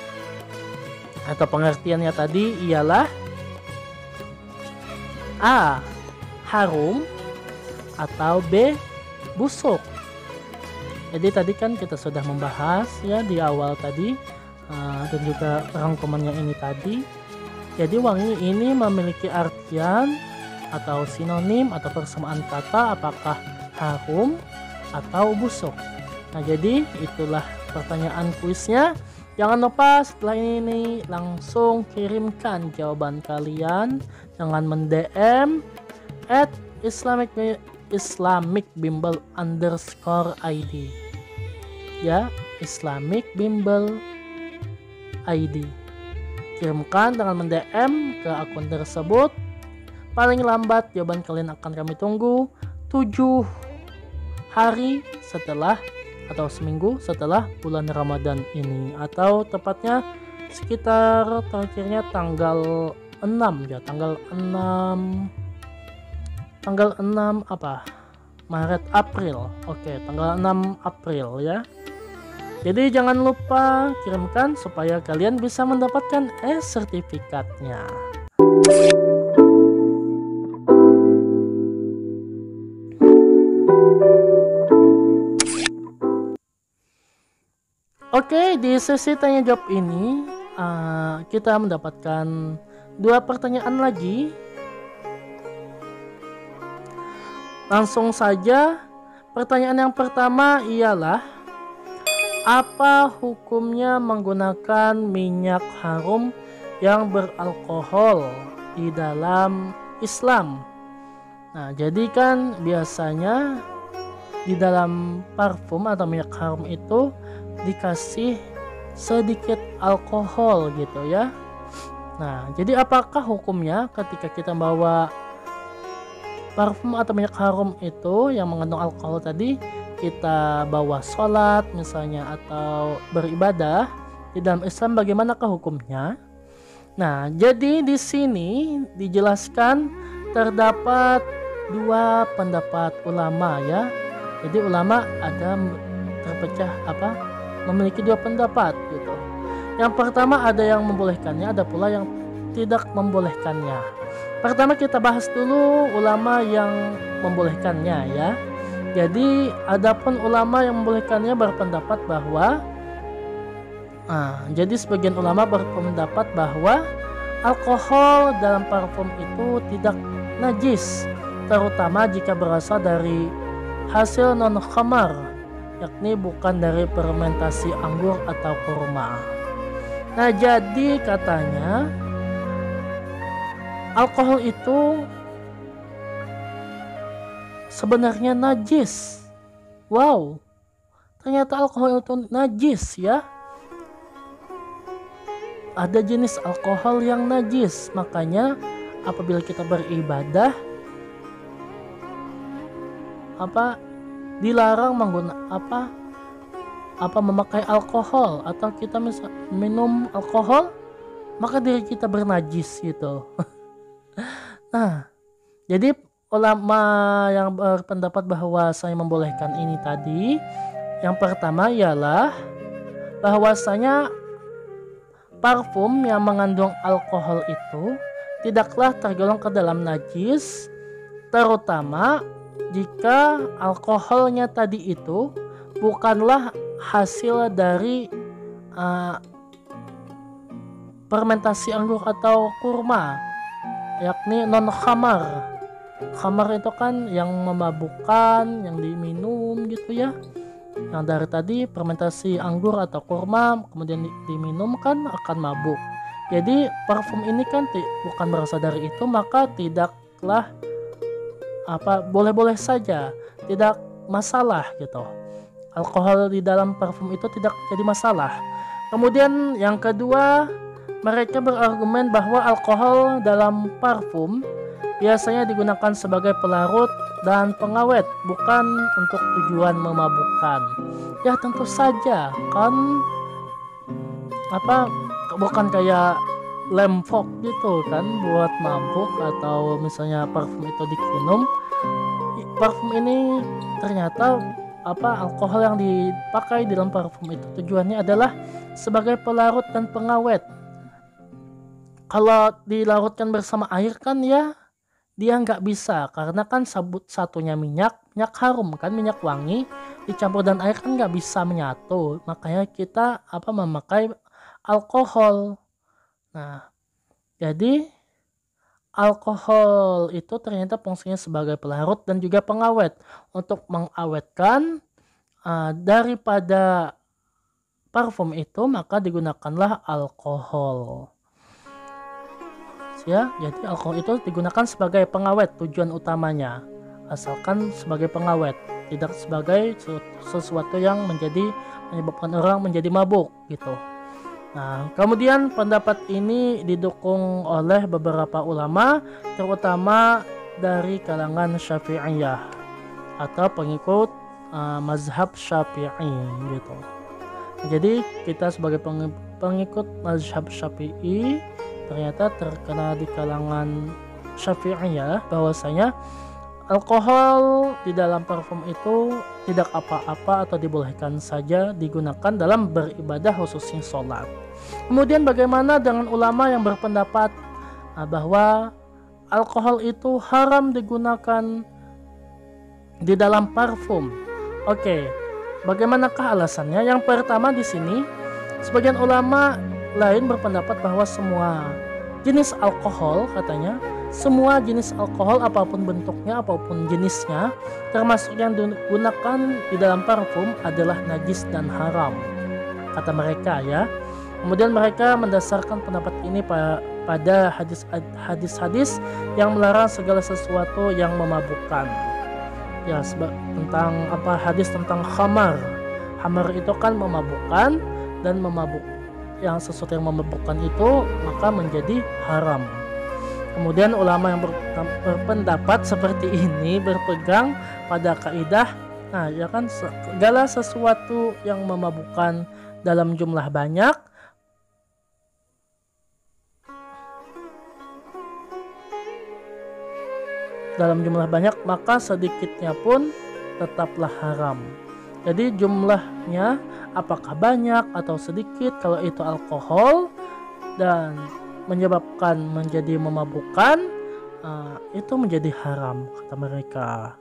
atau pengertiannya tadi ialah A. harum, atau B. busuk. Jadi tadi kan kita sudah membahas ya di awal tadi, dan juga rangkumannya ini tadi. Jadi wangi ini memiliki artian atau sinonim atau persamaan kata apakah harum atau busuk. Nah, jadi itulah pertanyaan kuisnya. Jangan lupa setelah ini langsung kirimkan jawaban kalian dengan mend-DM @islamicbimbel_id ya, islamicbimbel_id. Kirimkan dengan mend-DM ke akun tersebut. Paling lambat jawaban kalian akan kami tunggu 7 hari setelah atau seminggu setelah bulan Ramadan ini, atau tepatnya sekitar terakhirnya tanggal 6 ya, tanggal 6 Maret April. Oke, tanggal 6 April ya. Jadi jangan lupa kirimkan supaya kalian bisa mendapatkan sertifikatnya. Oke, di sesi tanya jawab ini kita mendapatkan 2 pertanyaan lagi. Langsung saja, pertanyaan yang pertama ialah, apa hukumnya menggunakan minyak harum yang beralkohol di dalam Islam? Nah, jadi kan biasanya di dalam parfum atau minyak harum itu dikasih sedikit alkohol gitu ya. Nah, jadi apakah hukumnya ketika kita bawa parfum atau minyak harum itu yang mengandung alkohol tadi, kita bawa sholat misalnya atau beribadah di dalam Islam, bagaimanakah hukumnya? Nah, jadi di sini dijelaskan terdapat dua pendapat ulama ya. Jadi ulama ada terpecah memiliki dua pendapat gitu. Yang pertama ada yang membolehkannya, ada pula yang tidak membolehkannya. Pertama kita bahas dulu ulama yang membolehkannya ya. Jadi adapun ulama yang membolehkannya berpendapat bahwa jadi sebagian ulama berpendapat bahwa alkohol dalam parfum itu tidak najis, terutama jika berasal dari hasil non-khamar, yakni bukan dari fermentasi anggur atau kurma. Nah, jadi katanya alkohol itu sebenarnya najis. Wow, ternyata alkohol itu najis ya. Ada jenis alkohol yang najis, makanya apabila kita beribadah dilarang memakai alkohol, atau kita minum alkohol maka diri kita bernajis gitu. Nah, jadi ulama yang berpendapat bahwa saya membolehkan ini tadi, yang pertama ialah bahwasanya parfum yang mengandung alkohol itu tidaklah tergolong ke dalam najis, terutama jika alkoholnya tadi itu bukanlah hasil dari fermentasi anggur atau kurma, yakni non-khamar. Khamar itu kan yang memabukkan, yang diminum gitu ya. Yang dari tadi fermentasi anggur atau kurma kemudian diminum kan akan mabuk. Jadi parfum ini kan bukan berasal dari itu, maka tidaklah boleh-boleh saja, tidak masalah gitu. Alkohol di dalam parfum itu tidak jadi masalah. Kemudian yang kedua, mereka berargumen bahwa alkohol dalam parfum biasanya digunakan sebagai pelarut dan pengawet, bukan untuk tujuan memabukkan. Ya tentu saja kan, bukan kayak lem fog gitu kan buat mabuk, atau misalnya parfum itu diminum. Parfum ini ternyata alkohol yang dipakai di dalam parfum itu tujuannya adalah sebagai pelarut dan pengawet. Kalau dilarutkan bersama air kan ya dia nggak bisa, karena kan satunya minyak harum kan, minyak wangi dicampur dan air kan nggak bisa menyatu, makanya kita memakai alkohol. Nah, jadi alkohol itu ternyata fungsinya sebagai pelarut dan juga pengawet, untuk mengawetkan daripada parfum itu, maka digunakanlah alkohol. Ya, jadi alkohol itu digunakan sebagai pengawet, tujuan utamanya, asalkan sebagai pengawet, tidak sebagai sesuatu yang menyebabkan orang menjadi mabuk gitu. Nah, kemudian pendapat ini didukung oleh beberapa ulama, terutama dari kalangan Syafi'iyah atau pengikut mazhab Syafi'i gitu. Jadi kita sebagai pengikut mazhab Syafi'i ternyata terkenal di kalangan Syafi'iyah bahwasanya alkohol di dalam parfum itu tidak apa-apa atau dibolehkan saja digunakan dalam beribadah, khususnya sholat. Kemudian bagaimana dengan ulama yang berpendapat bahwa alkohol itu haram digunakan di dalam parfum? Oke, bagaimanakah alasannya? Yang pertama di sini, sebagian ulama lain berpendapat bahwa semua jenis alkohol, katanya semua jenis alkohol apapun bentuknya, apapun jenisnya, termasuk yang digunakan di dalam parfum adalah najis dan haram, kata mereka ya. Kemudian mereka mendasarkan pendapat ini pada hadis-hadis yang melarang segala sesuatu yang memabukkan. ya tentang hadis tentang khamar. Khamar itu kan memabukkan, dan sesuatu yang memabukkan itu maka menjadi haram. Kemudian ulama yang berpendapat seperti ini berpegang pada kaidah, nah ya kan, segala sesuatu yang memabukkan dalam jumlah banyak maka sedikitnya pun tetaplah haram. Jadi jumlahnya apakah banyak atau sedikit, kalau itu alkohol dan menyebabkan menjadi memabukkan, itu menjadi haram kata mereka.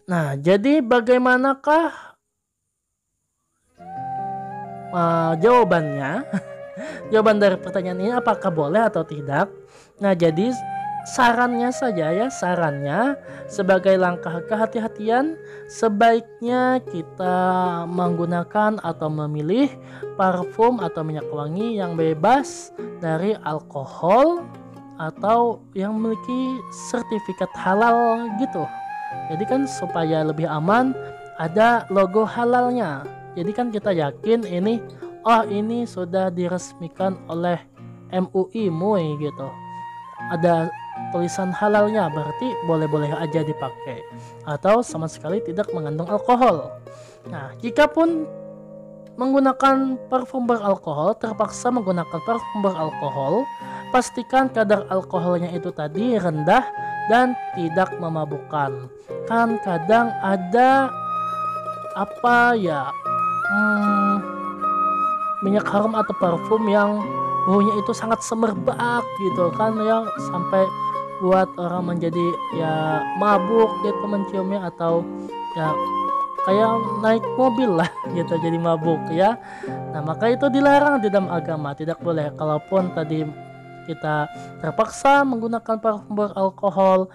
Nah, jadi bagaimanakah jawabannya? Jawaban dari pertanyaan ini, apakah boleh atau tidak? Nah, jadi sarannya sebagai langkah kehati-hatian, sebaiknya kita menggunakan atau memilih parfum atau minyak wangi yang bebas dari alkohol atau yang memiliki sertifikat halal gitu. Jadi kan supaya lebih aman ada logo halalnya. Jadi kan kita yakin ini sudah diresmikan oleh MUI gitu. Ada tulisan halalnya, berarti boleh-boleh aja dipakai atau sama sekali tidak mengandung alkohol. Nah, jika pun menggunakan parfum beralkohol, terpaksa menggunakan parfum beralkohol, pastikan kadar alkoholnya itu tadi rendah dan tidak memabukkan. Kan kadang ada minyak harum atau parfum yang baunya itu sangat semerbak gitu kan ya, sampai buat orang menjadi ya mabuk gitu menciumnya, atau ya kayak naik mobil lah gitu jadi mabuk ya. Nah, maka itu dilarang di dalam agama, tidak boleh. Kalaupun tadi kita terpaksa menggunakan parfum beralkohol,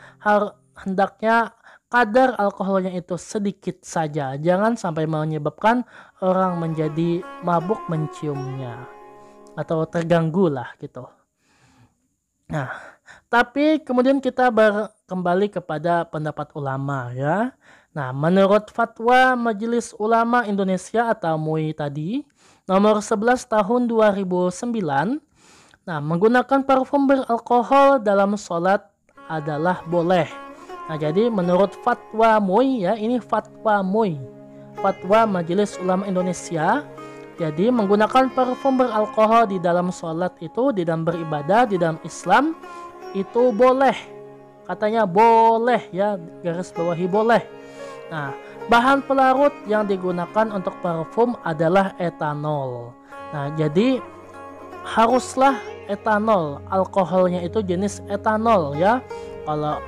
hendaknya kadar alkoholnya itu sedikit saja, jangan sampai menyebabkan orang menjadi mabuk menciumnya atau terganggu lah gitu. Nah, tapi kemudian kita kembali kepada pendapat ulama ya. Nah, menurut fatwa Majelis Ulama Indonesia atau MUI tadi nomor 11 tahun 2009, nah, menggunakan parfum beralkohol dalam sholat adalah boleh. Nah, jadi menurut fatwa MUI ya, ini fatwa MUI, fatwa Majelis Ulama Indonesia. Jadi menggunakan parfum beralkohol di dalam sholat itu, di dalam beribadah, di dalam Islam itu boleh. Katanya boleh ya, garis bawahi boleh. Nah, bahan pelarut yang digunakan untuk parfum adalah etanol. Nah, jadi haruslah etanol, alkoholnya itu jenis etanol ya. Kalau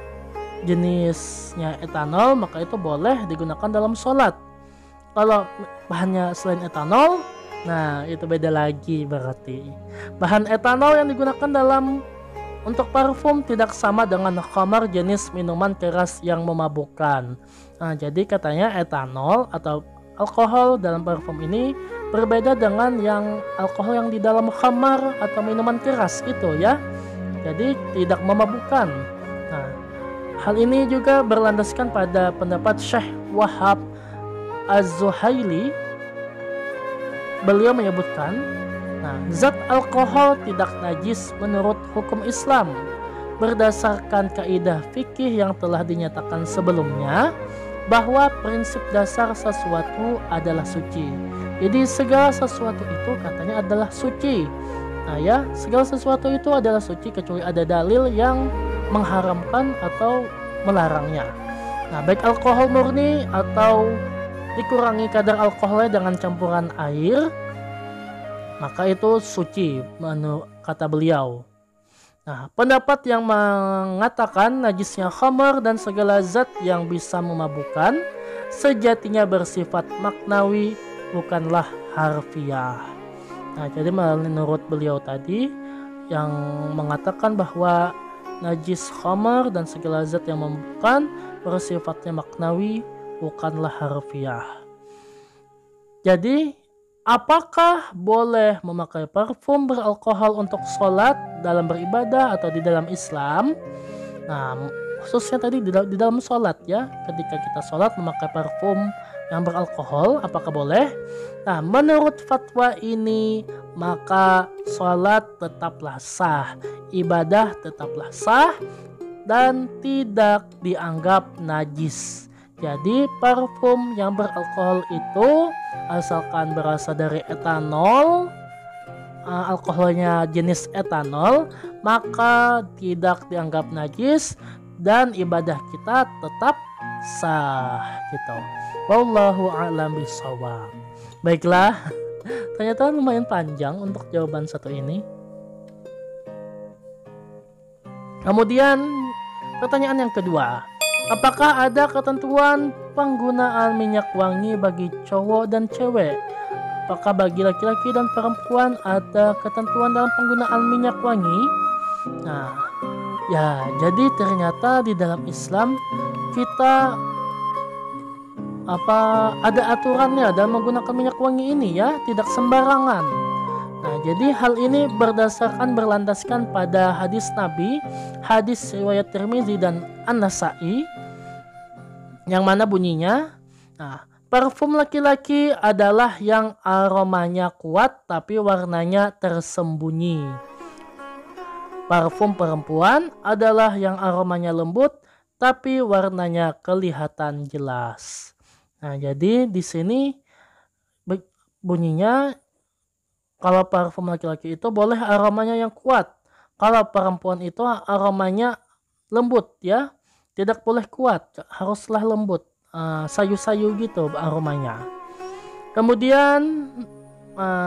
jenisnya etanol maka itu boleh digunakan dalam sholat. Kalau bahannya selain etanol, nah itu beda lagi berarti. Bahan etanol yang digunakan untuk parfum tidak sama dengan khamar, jenis minuman keras yang memabukkan. Nah, jadi katanya etanol atau alkohol dalam parfum ini berbeda dengan yang alkohol yang di dalam khamar atau minuman keras itu ya. Jadi tidak memabukkan. Nah, hal ini juga berlandaskan pada pendapat Syekh Wahab Az-Zuhaili. Beliau menyebutkan, nah, zat alkohol tidak najis menurut hukum Islam berdasarkan kaidah fikih yang telah dinyatakan sebelumnya, bahwa prinsip dasar sesuatu adalah suci. Jadi segala sesuatu itu katanya adalah suci. Nah ya, segala sesuatu itu adalah suci kecuali ada dalil yang mengharamkan atau melarangnya. Nah, baik alkohol murni atau dikurangi kadar alkoholnya dengan campuran air, maka itu suci kata beliau. Nah, pendapat yang mengatakan najisnya khamar dan segala zat yang bisa memabukkan sejatinya bersifat maknawi, bukanlah harfiah. Nah, jadi menurut beliau tadi yang mengatakan bahwa najis khamar dan segala zat yang memabukkan bersifatnya maknawi, bukanlah harfiah. Jadi, apakah boleh memakai parfum beralkohol untuk sholat, dalam beribadah, atau di dalam Islam? Nah, khususnya tadi di dalam sholat ya. Ketika kita sholat memakai parfum yang beralkohol, apakah boleh? Nah, menurut fatwa ini maka sholat tetaplah sah, ibadah tetaplah sah, dan tidak dianggap najis. Jadi parfum yang beralkohol itu asalkan berasal dari etanol, alkoholnya jenis etanol, maka tidak dianggap najis dan ibadah kita tetap sah gitu. Wallahu a'lam bishawab. Baiklah, ternyata lumayan panjang untuk jawaban satu ini. Kemudian pertanyaan yang kedua, apakah ada ketentuan penggunaan minyak wangi bagi cowok dan cewek? Apakah bagi laki-laki dan perempuan ada ketentuan dalam penggunaan minyak wangi? Nah, ya, jadi ternyata di dalam Islam kita ada aturannya dalam menggunakan minyak wangi ini ya, tidak sembarangan. Nah, jadi hal ini berlandaskan pada hadis Nabi, hadis riwayat Tirmizi dan An-Nasa'i, yang mana bunyinya, nah, parfum laki-laki adalah yang aromanya kuat tapi warnanya tersembunyi. Parfum perempuan adalah yang aromanya lembut tapi warnanya kelihatan jelas. Nah, jadi di sini bunyinya kalau parfum laki-laki itu boleh aromanya yang kuat. Kalau perempuan itu aromanya lembut ya. Tidak boleh kuat, haruslah lembut. Sayu-sayu gitu aromanya. Kemudian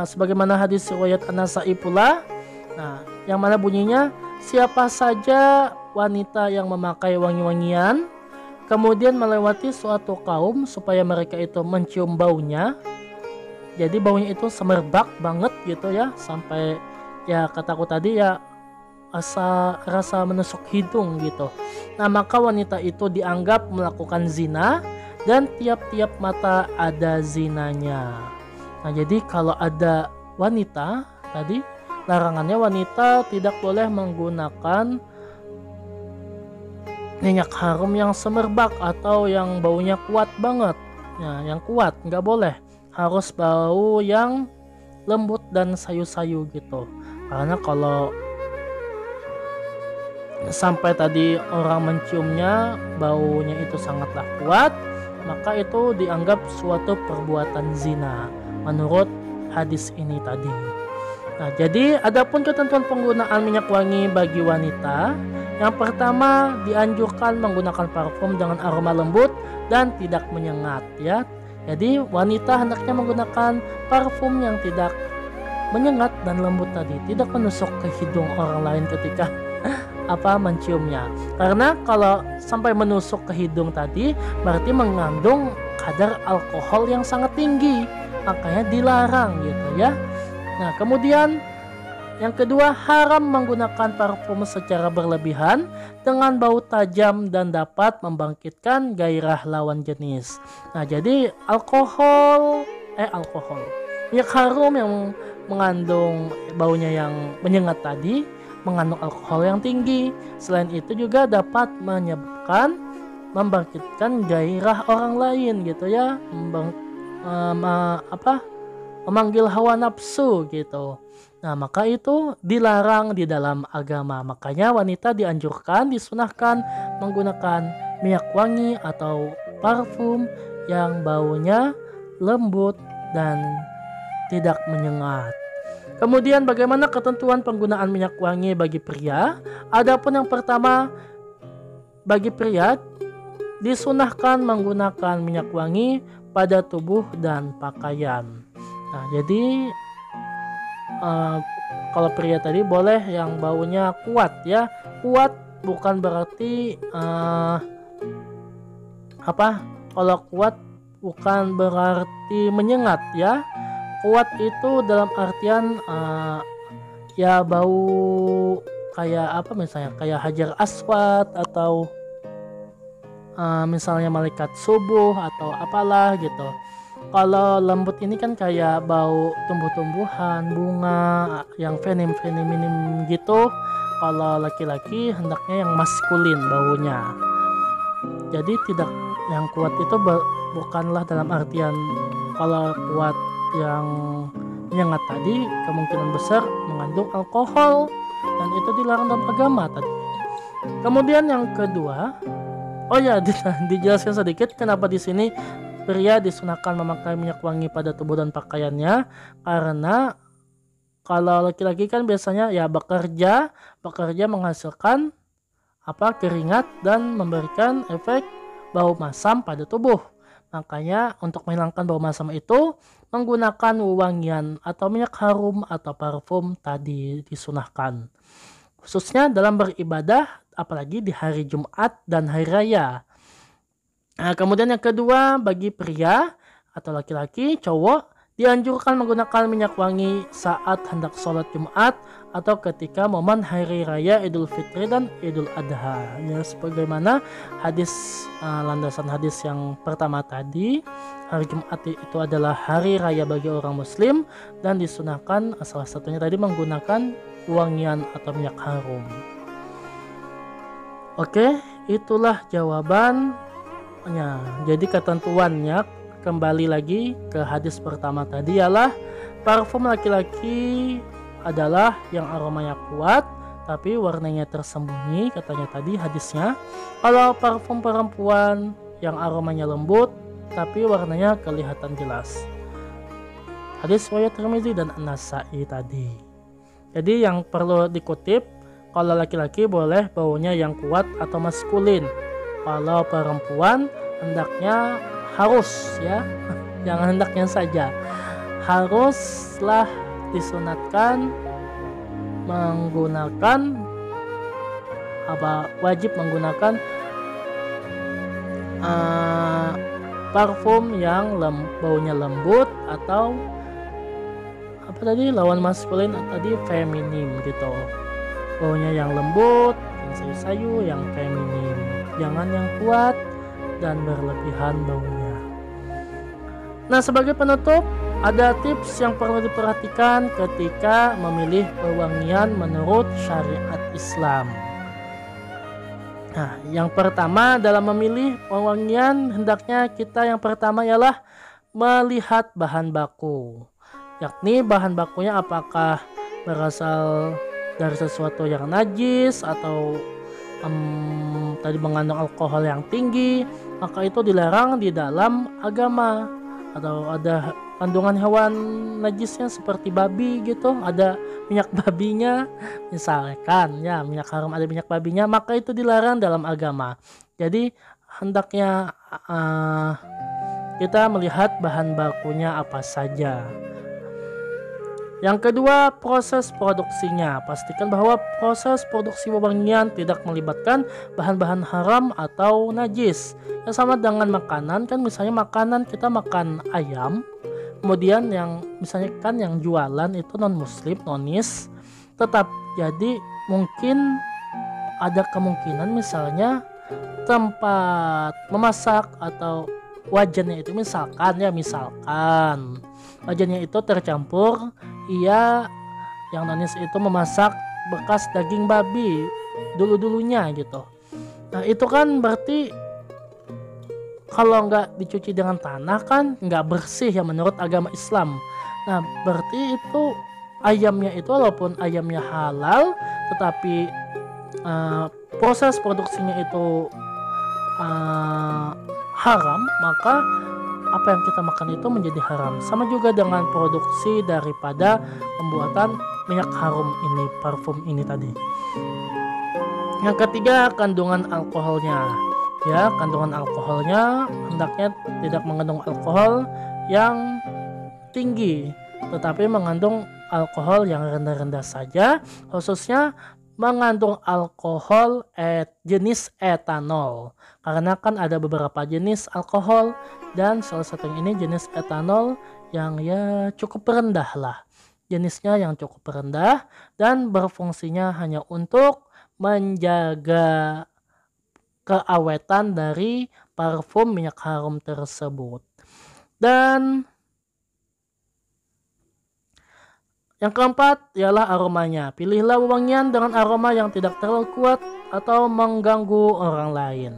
sebagaimana hadis riwayat An-Nasa'i pula, nah, yang mana bunyinya, siapa saja wanita yang memakai wangi-wangian kemudian melewati suatu kaum supaya mereka itu mencium baunya, jadi baunya itu semerbak banget gitu ya, sampai ya kataku tadi ya rasa menusuk hidung gitu. Nah, maka wanita itu dianggap melakukan zina dan tiap-tiap mata ada zinanya. Nah, jadi kalau ada wanita tadi, larangannya wanita tidak boleh menggunakan minyak harum yang semerbak atau yang baunya kuat banget. Ya, yang kuat nggak boleh, harus bau yang lembut dan sayu-sayu gitu. Karena kalau sampai tadi orang menciumnya baunya itu sangatlah kuat, maka itu dianggap suatu perbuatan zina menurut hadis ini tadi. Nah, jadi adapun ketentuan penggunaan minyak wangi bagi wanita, yang pertama dianjurkan menggunakan parfum dengan aroma lembut dan tidak menyengat ya. Jadi wanita hendaknya menggunakan parfum yang tidak menyengat dan lembut tadi, tidak menusuk ke hidung orang lain ketika menciumnya. Karena kalau sampai menusuk ke hidung tadi berarti mengandung kadar alkohol yang sangat tinggi, makanya dilarang gitu ya. Nah, kemudian yang kedua, haram menggunakan parfum secara berlebihan dengan bau tajam dan dapat membangkitkan gairah lawan jenis. Nah, jadi alkohol minyak harum yang mengandung baunya yang menyengat tadi mengandung alkohol yang tinggi. Selain itu juga dapat membangkitkan gairah orang lain gitu ya, memanggil hawa nafsu gitu. Nah, maka itu dilarang di dalam agama. Makanya wanita disunahkan menggunakan minyak wangi atau parfum yang baunya lembut dan tidak menyengat. Kemudian bagaimana ketentuan penggunaan minyak wangi bagi pria? Adapun yang pertama, bagi pria disunahkan menggunakan minyak wangi pada tubuh dan pakaian. Nah, jadi kalau pria tadi boleh yang baunya kuat ya. Kuat bukan berarti kalau kuat bukan berarti menyengat ya. Kuat itu dalam artian ya bau kayak misalnya kayak hajar aswad atau misalnya malaikat subuh atau apalah gitu. Kalau lembut ini kan kayak bau tumbuh-tumbuhan, bunga yang feminim gitu. Kalau laki-laki hendaknya yang maskulin baunya. Jadi tidak, yang kuat itu bukanlah dalam artian kalau kuat yang menyengat tadi kemungkinan besar mengandung alkohol, dan itu dilarang dalam agama tadi. Kemudian yang kedua, oh ya, dijelaskan sedikit kenapa di sini pria disunahkan memakai minyak wangi pada tubuh dan pakaiannya, karena kalau laki-laki kan biasanya ya bekerja menghasilkan keringat dan memberikan efek bau masam pada tubuh. Makanya untuk menghilangkan bau masam itu menggunakan wewangian atau minyak harum atau parfum tadi disunahkan. Khususnya dalam beribadah, apalagi di hari Jumat dan hari raya. Nah, kemudian yang kedua, bagi pria atau laki-laki, cowok, dianjurkan menggunakan minyak wangi saat hendak sholat Jumat atau ketika momen hari raya Idul Fitri dan Idul Adha. Ya, sebagaimana hadis, landasan hadis yang pertama tadi, hari Jumat itu adalah hari raya bagi orang muslim dan disunahkan salah satunya tadi menggunakan wangian atau minyak harum. Oke, itulah jawabannya. Jadi ketentuannya kembali lagi ke hadis pertama tadi, ialah parfum laki-laki adalah yang aromanya kuat tapi warnanya tersembunyi, katanya tadi hadisnya. Kalau parfum perempuan yang aromanya lembut tapi warnanya kelihatan jelas. Hadis riwayat Tirmizi dan An-Nasa'i tadi. Jadi yang perlu dikutip, kalau laki-laki boleh baunya yang kuat atau maskulin. Kalau perempuan hendaknya harus, ya, jangan hendaknya saja, haruslah disunatkan menggunakan wajib menggunakan parfum yang baunya lembut atau lawan maskulin tadi feminim gitu, baunya yang lembut, yang sayu-sayu, yang feminim, jangan yang kuat dan berlebihan baunya. Nah, sebagai penutup, ada tips yang perlu diperhatikan ketika memilih wewangian menurut syariat Islam. Nah, yang pertama dalam memilih wewangian, hendaknya kita yang pertama ialah melihat bahan baku, yakni bahan bakunya apakah berasal dari sesuatu yang najis atau tadi mengandung alkohol yang tinggi, maka itu dilarang di dalam agama. Atau ada kandungan hewan najisnya seperti babi gitu, ada minyak babinya misalkan, ya, minyak harum ada minyak babinya, maka itu dilarang dalam agama. Jadi hendaknya kita melihat bahan bakunya apa saja. Yang kedua, proses produksinya. Pastikan bahwa proses produksi wewangian tidak melibatkan bahan-bahan haram atau najis. Yang sama dengan makanan, kan misalnya makanan kita makan ayam, kemudian yang misalnya kan yang jualan itu non-muslim, nonis, tetap jadi mungkin ada kemungkinan misalnya tempat memasak atau wajannya itu misalkan wajannya itu tercampur, yang nonis itu memasak bekas daging babi dulunya gitu. Nah, itu kan berarti kalau nggak dicuci dengan tanah kan nggak bersih ya menurut agama Islam. Nah, berarti itu ayamnya itu walaupun ayamnya halal, tetapi proses produksinya itu haram, maka apa yang kita makan itu menjadi haram. Sama juga dengan produksi daripada pembuatan minyak harum ini, parfum ini tadi. Yang ketiga, kandungan alkoholnya. Ya, kandungan alkoholnya hendaknya tidak mengandung alkohol yang tinggi, tetapi mengandung alkohol yang rendah-rendah saja, khususnya mengandung alkohol jenis etanol. Karena kan ada beberapa jenis alkohol dan salah satunya ini jenis etanol yang ya cukup rendah lah. Jenisnya yang cukup rendah dan berfungsinya hanya untuk menjaga keawetan dari parfum minyak harum tersebut. Dan yang keempat ialah aromanya. Pilihlah wewangian dengan aroma yang tidak terlalu kuat atau mengganggu orang lain.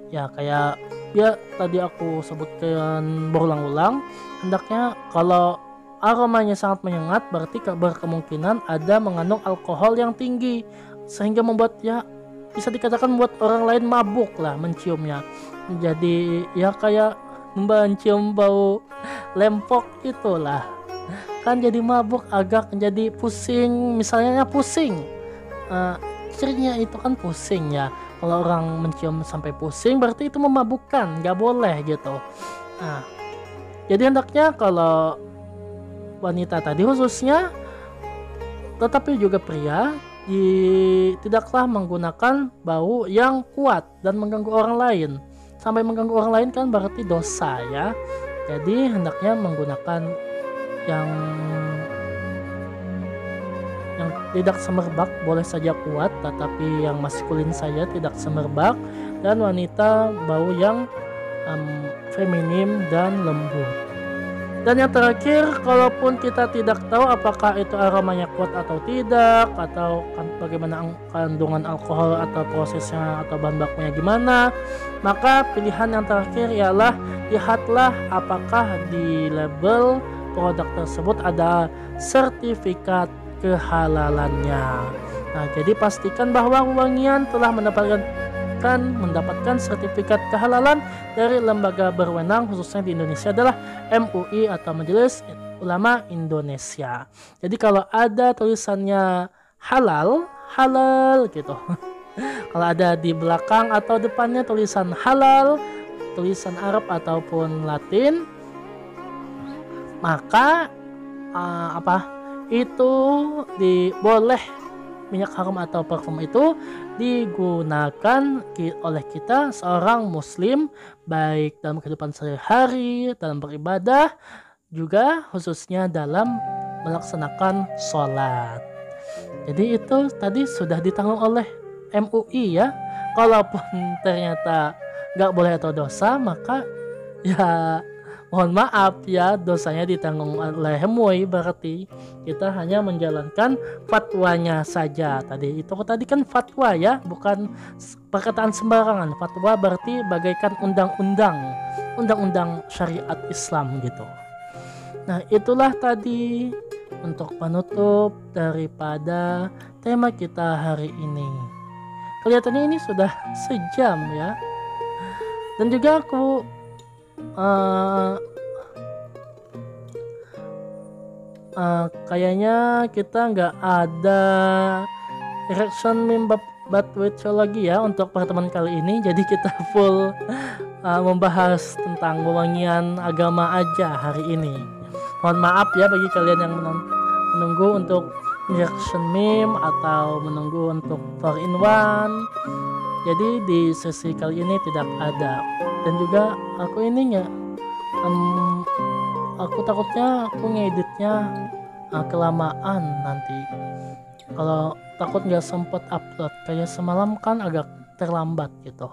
Ya kayak ya tadi aku sebutkan berulang-ulang, hendaknya kalau aromanya sangat menyengat berarti berkemungkinan ada mengandung alkohol yang tinggi sehingga membuat ya bisa dikatakan membuat orang lain mabuk lah menciumnya. Jadi ya kayak mencium bau lempok itulah. Kan jadi mabuk, agak jadi pusing, misalnya pusing. Eh, Cirinya itu kan pusing ya. Kalau orang mencium sampai pusing berarti itu memabukkan, nggak boleh gitu. Nah, jadi hendaknya kalau wanita tadi khususnya, tetapi juga pria, tidaklah menggunakan bau yang kuat dan mengganggu orang lain. Sampai mengganggu orang lain kan berarti dosa ya. Jadi hendaknya menggunakan yang tidak semerbak, boleh saja kuat tetapi yang maskulin saja, tidak semerbak, dan wanita bau yang feminim dan lembut. Dan yang terakhir, kalaupun kita tidak tahu apakah itu aromanya kuat atau tidak, atau bagaimana kandungan alkohol atau prosesnya atau bahan bakunya gimana, maka pilihan yang terakhir ialah lihatlah apakah di label produk tersebut ada sertifikat kehalalannya. Nah, jadi pastikan bahwa wangian telah mendapatkan sertifikat kehalalan dari lembaga berwenang, khususnya di Indonesia adalah MUI atau Majelis Ulama Indonesia. Jadi kalau ada tulisannya halal gitu. Kalau ada di belakang atau depannya tulisan halal, tulisan Arab ataupun Latin, maka itu boleh minyak harum atau parfum itu digunakan oleh kita seorang muslim, baik dalam kehidupan sehari-hari, dalam beribadah, juga khususnya dalam melaksanakan sholat. Jadi itu tadi sudah ditanggung oleh MUI ya. Kalaupun ternyata nggak boleh atau dosa, maka ya mohon maaf ya, dosanya ditanggung oleh MUI, berarti kita hanya menjalankan fatwanya saja. Tadi kan fatwa ya, bukan perkataan sembarangan. Fatwa berarti bagaikan undang-undang syariat Islam gitu. Nah, itulah tadi untuk penutup daripada tema kita hari ini. Kelihatannya ini sudah sejam ya. Dan juga aku kayaknya kita nggak ada reaction meme Batwitcho lagi ya untuk pertemuan kali ini. Jadi kita full membahas tentang wewangian agama aja hari ini. Mohon maaf ya bagi kalian yang menunggu untuk reaction meme atau menunggu untuk 4-in-1. Jadi di sesi kali ini tidak ada. Dan juga aku ininya aku takutnya aku ngeditnya kelamaan nanti. Kalau takut nggak sempet upload, kayak semalam kan agak terlambat gitu.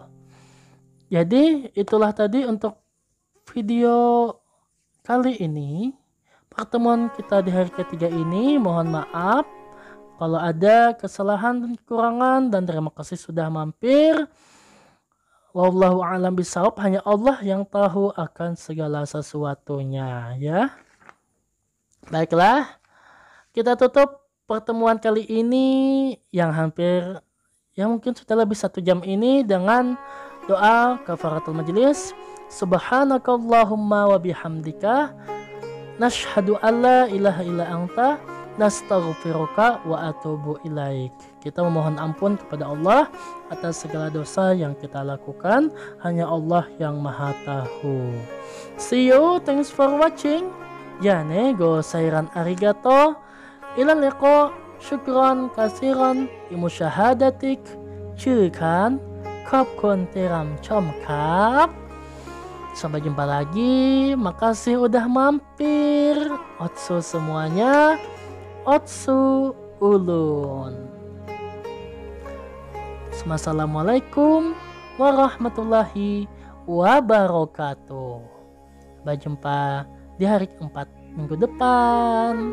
Jadi itulah tadi untuk video kali ini, pertemuan kita di hari ketiga ini. Mohon maaf kalau ada kesalahan dan kekurangan, dan terima kasih sudah mampir. Wallahu a'lam bishawab, hanya Allah yang tahu akan segala sesuatunya ya. Baiklah, kita tutup pertemuan kali ini yang mungkin sudah lebih 1 jam ini dengan doa kafaratul majelis. Subhanakallahumma wa bihamdika nashhadu alla ilaha illa anta nastaghfiruka wa atubu ilaik. Kita memohon ampun kepada Allah atas segala dosa yang kita lakukan. Hanya Allah yang maha tahu. See you, thanks for watching. Jane go sairan arigato. Ilan liqo, syukron kasiron imusyahadatik. Cikan kop konteram comkap. Sampai jumpa lagi. Makasih udah mampir. Otsu semuanya. Otsu ulun. Assalamualaikum warahmatullahi wabarakatuh. Sampai jumpa di hari keempat minggu depan.